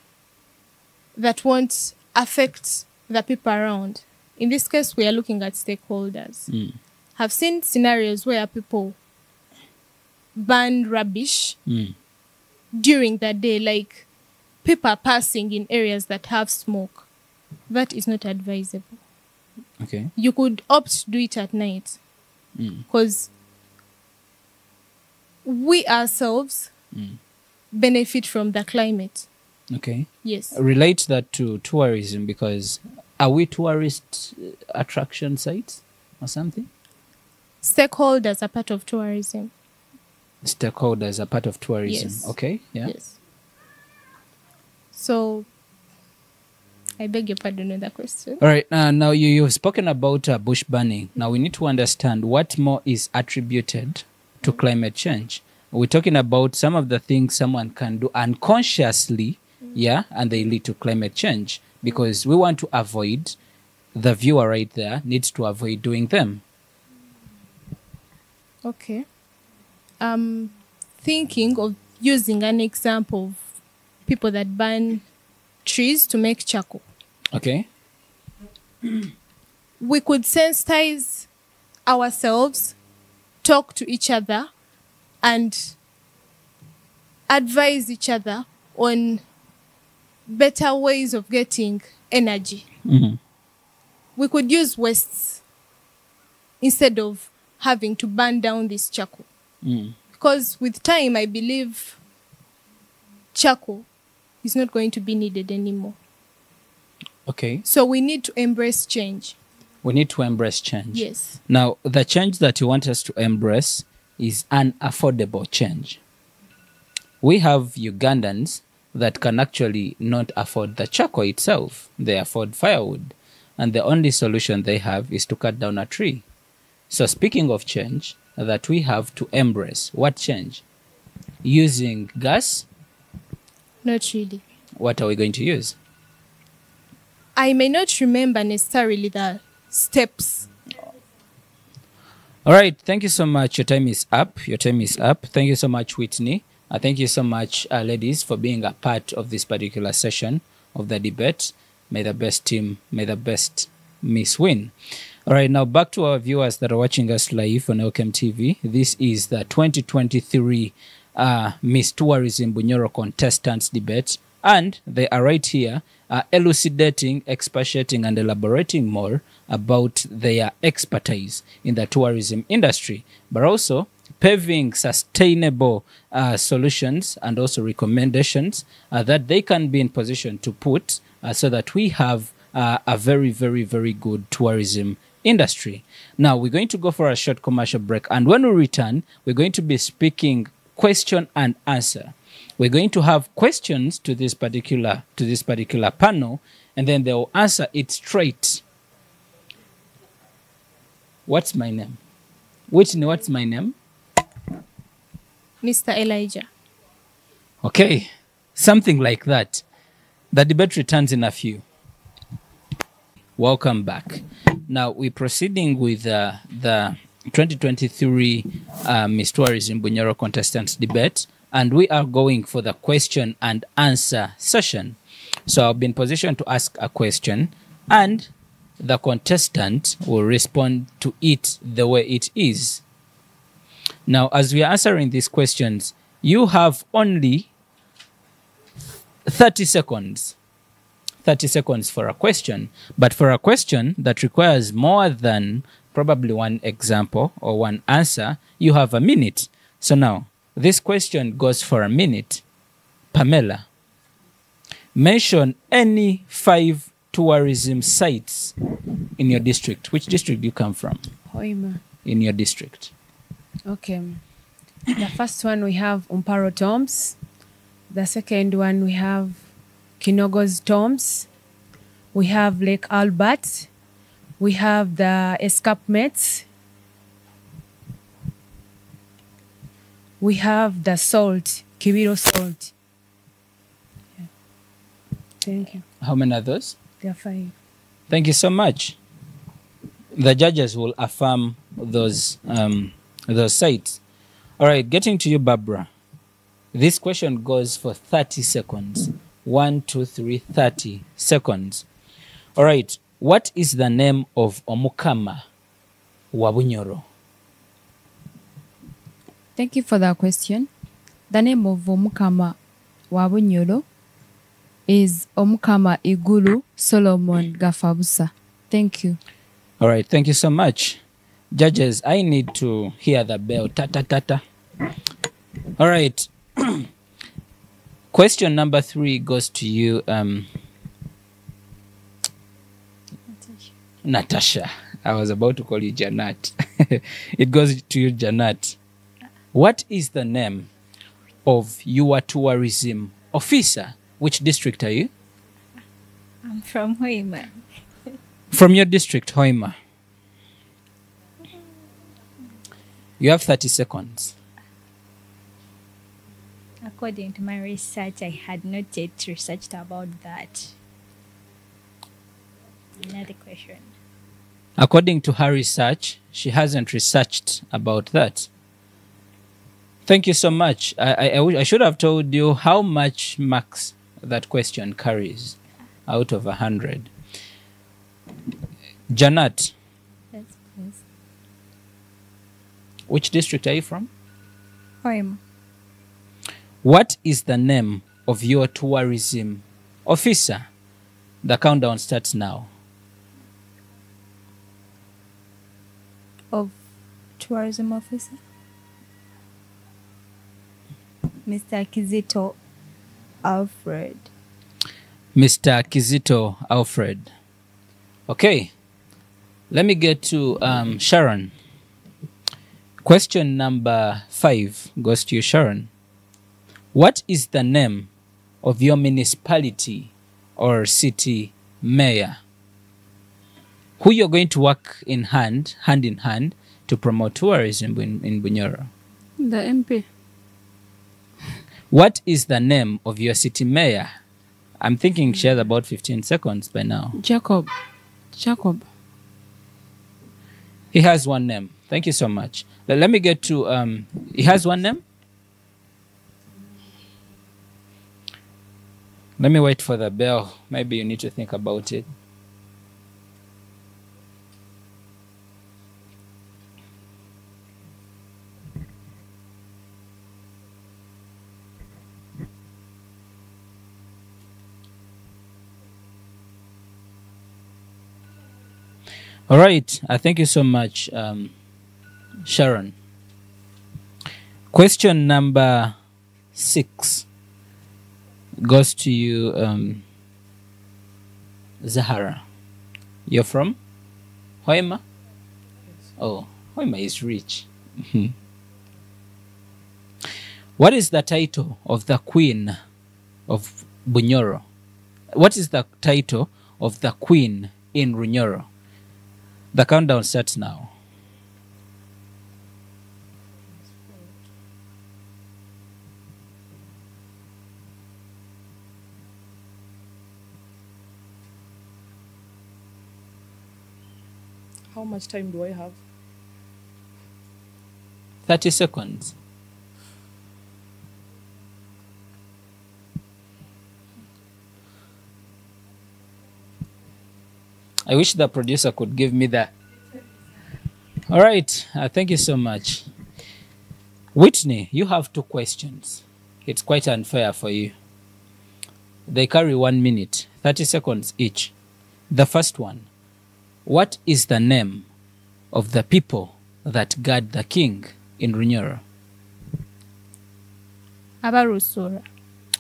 that won't affect the people around. In this case, we are looking at stakeholders. Have seen scenarios where people burn rubbish during the day, like people are passing in areas that have smoke. That is not advisable. Okay. You could opt to do it at night because we ourselves benefit from the climate. Okay. Yes. Relate that to tourism, because are we tourist attraction sites or something? Stakeholders are part of tourism. Stakeholders are part of tourism. Yes. Okay. Yeah. Yes. So, I beg your pardon on that question. All right. Now you've spoken about bush burning. Now we need to understand what more is attributed to climate change. We're talking about some of the things someone can do unconsciously, and they lead to climate change, because we want to avoid, the viewer right there needs to avoid doing them. Okay. Thinking of using an example of people that burn trees to make charcoal. Okay. We could sensitize ourselves, talk to each other, and advise each other on better ways of getting energy. We could use wastes instead of having to burn down this charcoal. Because with time, I believe charcoal is not going to be needed anymore. Okay. So we need to embrace change. We need to embrace change. Yes. Now, the change that you want us to embrace is an affordable change. We have Ugandans that can actually not afford the charcoal itself. They afford firewood. And the only solution they have is to cut down a tree. So speaking of change that we have to embrace, what change? Using gas? Not really. What are we going to use? I may not remember necessarily the steps. All right. Thank you so much. Your time is up. Your time is up. Thank you so much, Whitney. Thank you so much, ladies, for being a part of this particular session of the debate. May the best team, may the best miss win. All right, now back to our viewers that are watching us live on Elkem TV. This is the 2023 Miss Tourism Bunyoro contestants debate, and they are right here elucidating, expatiating, and elaborating more about their expertise in the tourism industry, but also paving sustainable solutions and also recommendations that they can be in position to put so that we have a very, very, very good tourism industry. Now, we're going to go for a short commercial break. And when we return, we're going to be speaking question and answer. We're going to have questions to this particular panel, and then they'll answer it straight. What's my name? Whitney, what's my name? Mr. Elijah. Okay, something like that. The debate returns in a few. Welcome back. Now, we're proceeding with the 2023 Miss Tourism Bunyoro contestants debate. and we are going for the question and answer session. So I'll be in position to ask a question, and the contestant will respond to it the way it is. Now, as we are answering these questions, you have only 30 seconds. 30 seconds for a question. But for a question that requires more than probably one example or one answer, you have a minute. So now, this question goes for a minute. Pamela, mention any 5 tourism sites in your district. Which district do you come from? Hoima. In your district. Okay. The first one we have Umparo Tombs. The second one we have Kinogo's Tombs. We have Lake Albert. We have the escarpments. We have the salt, Kibiro salt. Yeah. Thank you. How many are those? There are 5. Thank you so much. The judges will affirm those sites. All right, getting to you, Barbara. This question goes for 30 seconds. 1, 2, 3, 30 seconds. All right, what is the name of Omukama wa Bunyoro? Thank you for that question. The name of Omukama wa Bunyoro is Omukama Igulu Solomon Gafabusa. Thank you. All right, thank you so much. Judges, I need to hear the bell. Ta ta ta ta. All right. Question number 3 goes to you, Natasha. I was about to call you Janat. It goes to you, Janat. What is the name of your tourism officer? Which district are you? I'm from Hoima. From your district, Hoima. You have 30 seconds. According to my research, I had not yet researched about that. Another question. According to her research, she hasn't researched about that. Thank you so much. I should have told you how much marks that question carries out of 100. Janat. Yes, please. Which district are you from? Hoima. What is the name of your tourism officer? The countdown starts now. Of tourism officer? Mr. Kizito Alfred. Mr. Kizito Alfred. Okay. Let me get to Sharon. Question number 5 goes to you, Sharon. What is the name of your municipality or city mayor? Who you're going to work hand in hand, to promote tourism in Bunyoro? The MP. What is the name of your city mayor? I'm thinking she has about 15 seconds by now. Jacob. He has one name. Thank you so much. Let me get to, he has one name? Let me wait for the bell. Maybe you need to think about it. All right. Thank you so much, Sharon. Question number 6 goes to you, Zahara. You're from Hoima? Yes. Oh, Hoima is rich. What is the title of the Queen of Bunyoro? What is the title of the Queen in Bunyoro? The countdown starts now. How much time do I have? 30 seconds. I wish the producer could give me that. All right. Thank you so much. Whitney, you have 2 questions. It's quite unfair for you. They carry 1 minute, 30 seconds each. The first one, what is the name of the people that guard the king in Bunyoro? Abarusura.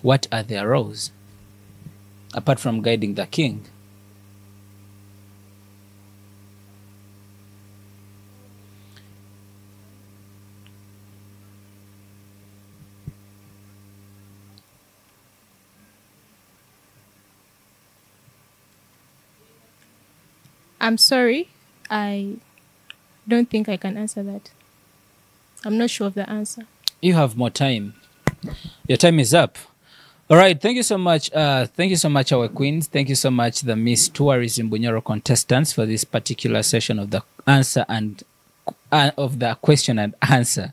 What are their roles, apart from guiding the king? I'm sorry. I don't think I can answer that. I'm not sure of the answer. You have more time. Your time is up. All right. Thank you so much. Thank you so much, our queens. Thank you so much, the Miss Tourism Bunyoro contestants, for this particular session of the answer and of the question and answer.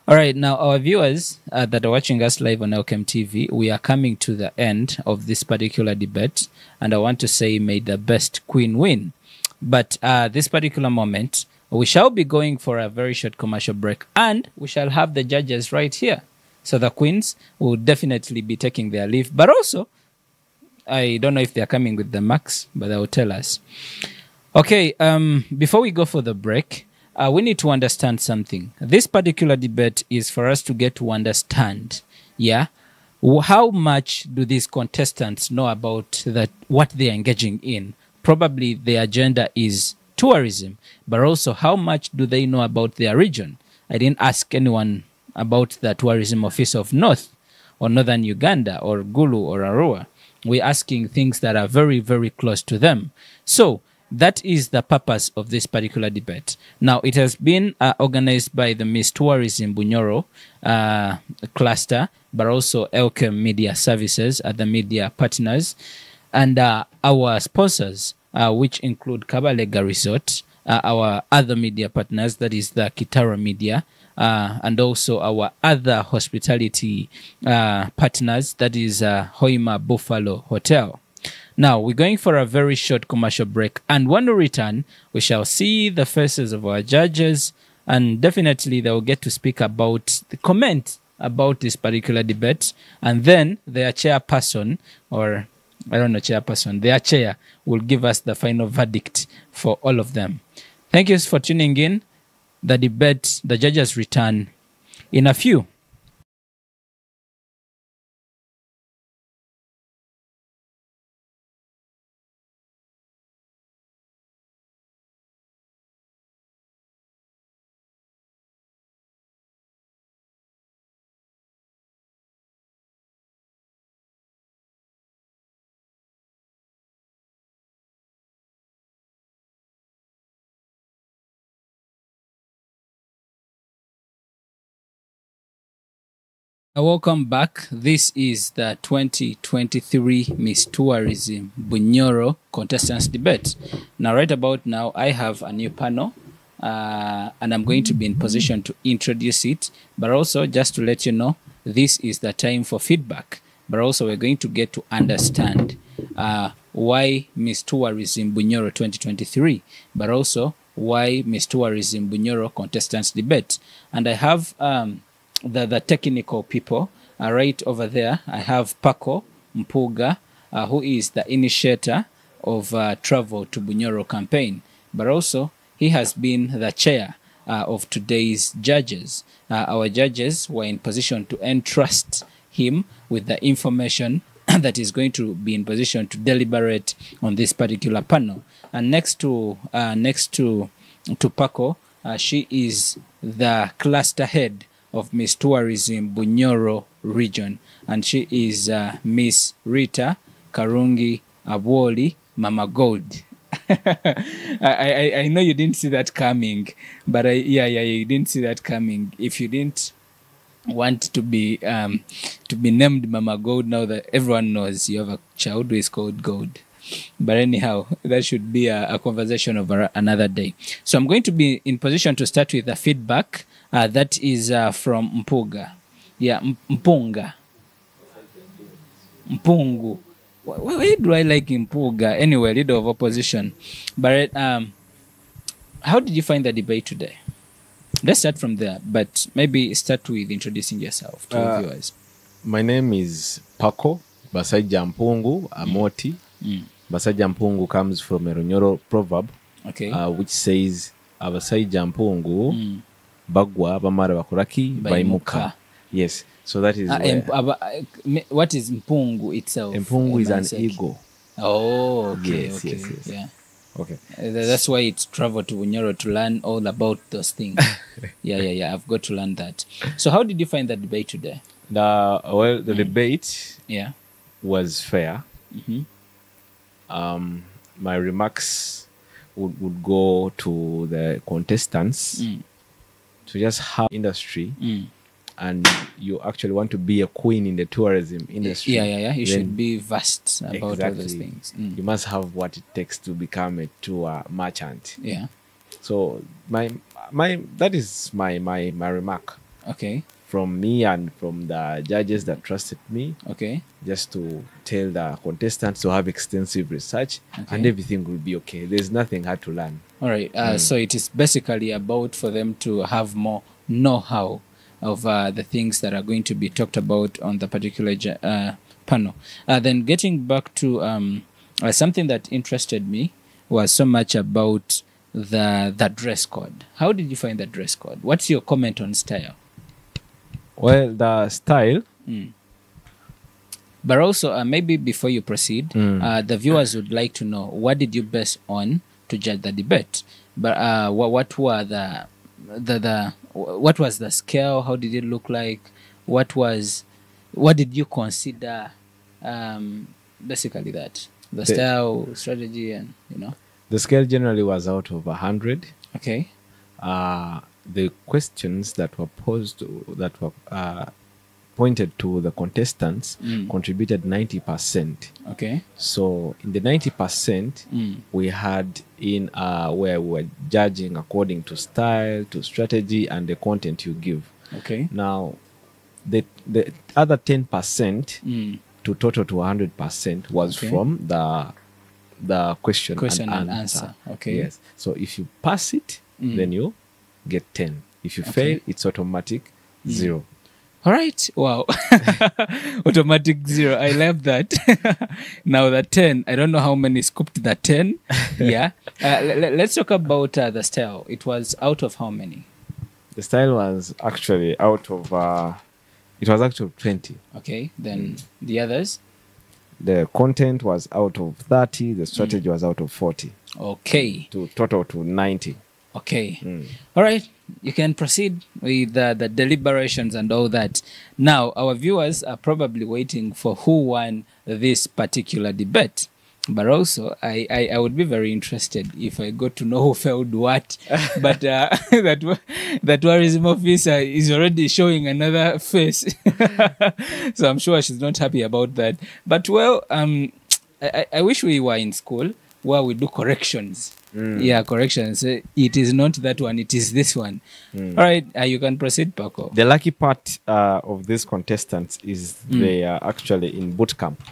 All right. Now, our viewers that are watching us live on LKM TV, we are coming to the end of this particular debate, and I want to say, may the best queen win. But this particular moment, we shall be going for a very short commercial break, and we shall have the judges right here. So the queens will definitely be taking their leave. But also, I don't know if they're coming with the marks, but they will tell us. Okay, before we go for the break, we need to understand something. This particular debate is for us to get to understand, how much do these contestants know about what they're engaging in? Probably the agenda is tourism, but also how much do they know about their region? I didn't ask anyone about the tourism office of North or Northern Uganda or Gulu or Arua. We're asking things that are very, very close to them. So that is the purpose of this particular debate. Now, it has been organized by the Miss Tourism Bunyoro cluster, but also LKM Media Services, the media partners, and our sponsors, which include Kabalega Resort, our other media partners, that is the Kitara Media, and also our other hospitality partners, that is Hoima Buffalo Hotel. Now, we're going for a very short commercial break, and when we return, we shall see the faces of our judges, and definitely they will get to speak about the comment about this particular debate, and then their chairperson, or I don't know, chairperson, their chair will give us the final verdict for all of them. Thank you for tuning in. The debate, the judges return in a few. Welcome back. This is the 2023 Miss Tourism Bunyoro contestants debate. Now, right about now, I have a new panel, and I'm going to be in position to introduce it. But also, just to let you know, this is the time for feedback. But also, we're going to get to understand why Miss Tourism Bunyoro 2023, but also why Miss Tourism Bunyoro contestants debate. And I have the technical people are right over there. I have Paco Mpuga, who is the initiator of Travel to Bunyoro campaign, but also he has been the chair of today's judges. Our judges were in position to entrust him with the information that is going to be in position to deliberate on this particular panel. And next to Paco, she is the cluster head of Miss Tourism Bunyoro region, and she is Miss Rita Karungi Abwoli Mama Gold. I know you didn't see that coming, but you didn't see that coming. If you didn't want to be named Mama Gold, now that everyone knows you have a child who is called Gold. But anyhow, that should be a conversation over another day. So I'm going to be in position to start with the feedback. That is from Mpuga. Yeah, Mpunga. Mpungu. Why do I like Impuga? Anyway, leader of opposition. But how did you find the debate today? Let's start from there, but maybe start with introducing yourself to the viewers. My name is Paco Basajja Mpungu Amoti. Basajja Mpungu comes from a Bunyoro proverb, which says, Abasajja Mpungu bagwa bamara bakuraki baimuka. Yes, so that is what is Mpungu itself? Mpungu is an ego. Oh, okay, yes, okay. Yes. Yeah. Okay. That's why it's traveled to Bunyoro to learn all about those things. Yeah. I've got to learn that. So how did you find the debate today? The debate was fair. My remarks would go to the contestants to just have industry, and you actually want to be a queen in the tourism industry. Yeah. You should be vast about all those things. You must have what it takes to become a tour merchant. Yeah. So that is my remark. Okay. From me and from the judges that trusted me. Okay. Just to tell the contestants to have extensive research, and everything will be okay. There's nothing hard to learn. All right. So it is basically about for them to have more know-how of the things that are going to be talked about on the particular panel. Then getting back to something that interested me was so much about the dress code. How did you find the dress code? What's your comment on style? Well, the style. But also, maybe before you proceed, the viewers would like to know, what did you base on to judge the debate? But what were what was the scale? How did it look like? What did you consider? Basically that. The style, strategy, and The scale generally was out of 100. Okay. The questions that were posed, that were pointed to the contestants, contributed 90%. Okay. So in the 90%, we had in where we were judging according to style, to strategy, and the content you give. Okay. Now, the other 10% to total to 100% was from the question and answer. Okay. Yes. So if you pass it, then you get 10. If you fail, it's automatic 0. All right. Wow. Automatic 0. I love that. Now the 10. I don't know how many scooped the 10. Yeah. Let's talk about the style. It was out of how many? The style was actually out of, it was actually 20. Okay. Then the others? The content was out of 30. The strategy was out of 40. Okay. To total to 90. Okay. All right. You can proceed with the deliberations and all that. Now, our viewers are probably waiting for who won this particular debate. But also, I would be very interested if I got to know who failed what. But that tourism officer is already showing another face. So I'm sure she's not happy about that. But, well, I wish we were in school where we do corrections. Yeah, corrections. It is not that one, it is this one. All right, you can proceed, Paco. The lucky part of these contestants is they are actually in boot camp.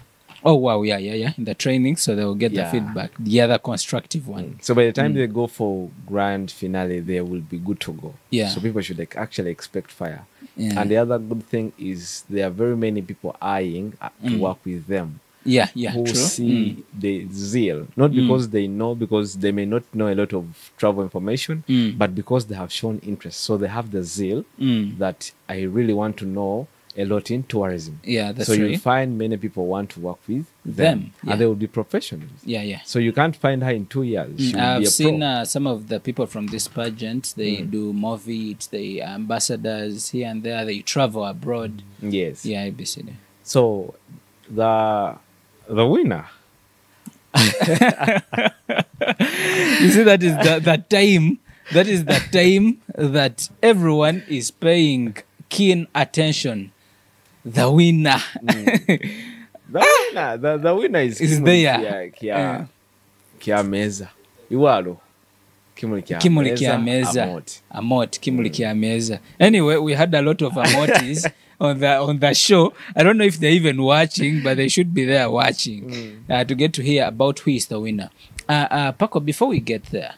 Oh, wow, yeah. In the training, so they will get the feedback, the other constructive one. So by the time they go for grand finale, they will be good to go. Yeah. So people should actually expect fire. Yeah. And the other good thing is there are very many people eyeing to work with them. Yeah, who true. See the zeal, not because they know, because they may not know a lot of travel information, but because they have shown interest. So they have the zeal that I really want to know a lot in tourism. Yeah, that's so right. you find many people want to work with them. And they will be professionals. Yeah. So you can't find her in 2 years. She will I've be a seen pro. Some of the people from this pageant. They do movies, they are ambassadors here and there. They travel abroad. Yes. Yeah, ABCD. So the winner. You see, that is the time. That is the time that everyone is paying keen attention. The winner. The winner is there. Kia meza. Iwalo. Kimuli kia meza. Amot. Kimuli kia meza. Anyway, we had a lot of amotis. on the show. I don't know if they're even watching, but they should be there watching to get to hear about who is the winner. Paco, before we get there,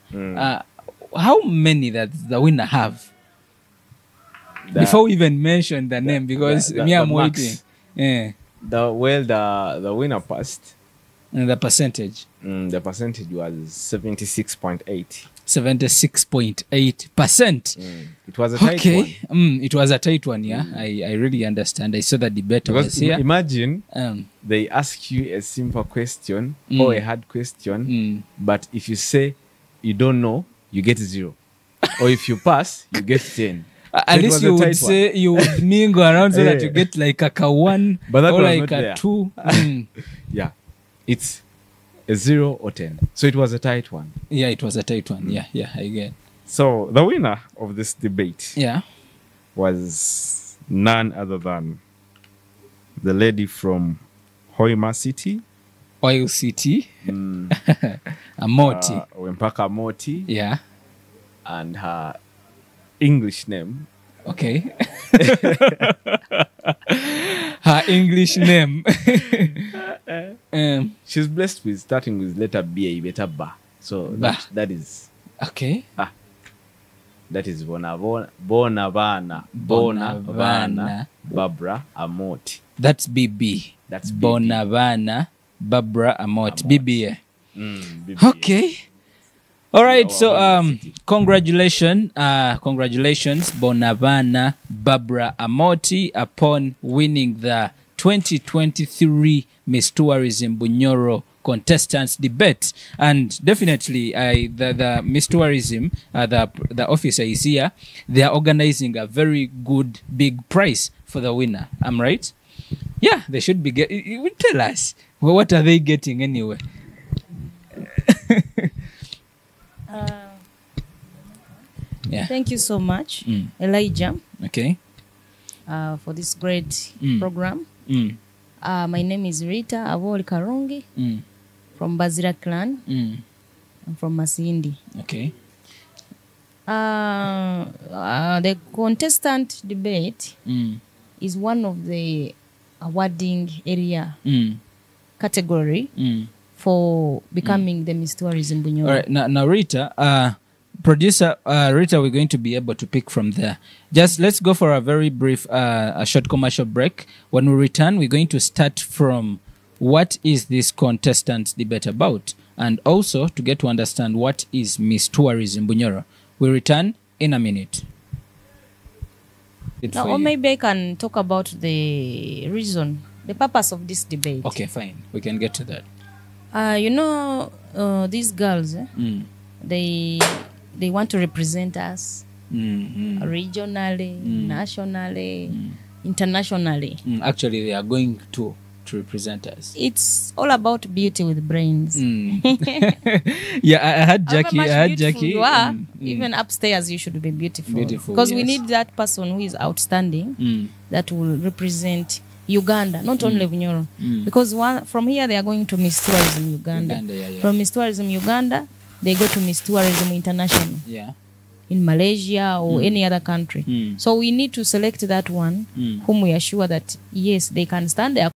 how many that the winner have? Before we even mention the name, because I'm waiting. Yeah. The winner passed. And the percentage? The percentage was 76.8. 76.8%. It was a tight one. It was a tight one, yeah. I really understand. I saw the debate was here. Imagine they ask you a simple question or a hard question, but if you say you don't know, you get 0. Or if you pass, you get 10. At least you would say you would mingle around so that you get like a 1 or like a 2. Yeah. It's a 0 or 10. So it was a tight one. Yeah, it was a tight one. Yeah, I get. So the winner of this debate was none other than the lady from Hoima City. Oil City. Amoti. Wempaka Amoti. Yeah. And her English name. Okay. Her English name. She's blessed with starting with letter B, letter Ba. So that is okay. That is Bonavana Barbara Amoti. That's BB. That's BB. Bonavana Barbara Amoti. BBA. Okay. All right, so congratulations, Bonavana Barbara Amoti, upon winning the 2023 Miss Tourism Bunyoro contestants debate. And definitely, the Miss Tourism, the officer is here. They are organizing a very good big prize for the winner. I'm right? Yeah, they should be getting. Tell us, well, what are they getting anyway? Yeah. Thank you so much, Elijah. Okay. For this great program. My name is Rita Avoli Karungi from Bazira Clan. I'm from Masindi. Okay. The contestant debate is one of the awarding area category for becoming the Miss Tourism Bunyoro. All right. Now Rita, producer Rita, we're going to be able to pick from there. Just let's go for a very brief, a short commercial break. When we return, we're going to start from what is this contestant debate about, and also to get to understand what is Miss Tourism Bunyoro. We return in a minute. Now, or maybe I can talk about the reason, the purpose of this debate. Okay, fine. We can get to that. These girls, they want to represent us regionally, nationally, internationally. Actually, they are going to represent us. It's all about beauty with brains. Yeah, I had Jackie. You are, even upstairs, you should be beautiful. Because we need that person who is outstanding that will represent Uganda, not only Bunyoro. Because from here, they are going to Miss Tourism Uganda. From Miss Tourism Uganda, they go to Miss Tourism International. Yeah. In Malaysia or any other country. So we need to select that one whom we are sure that, yes, they can stand their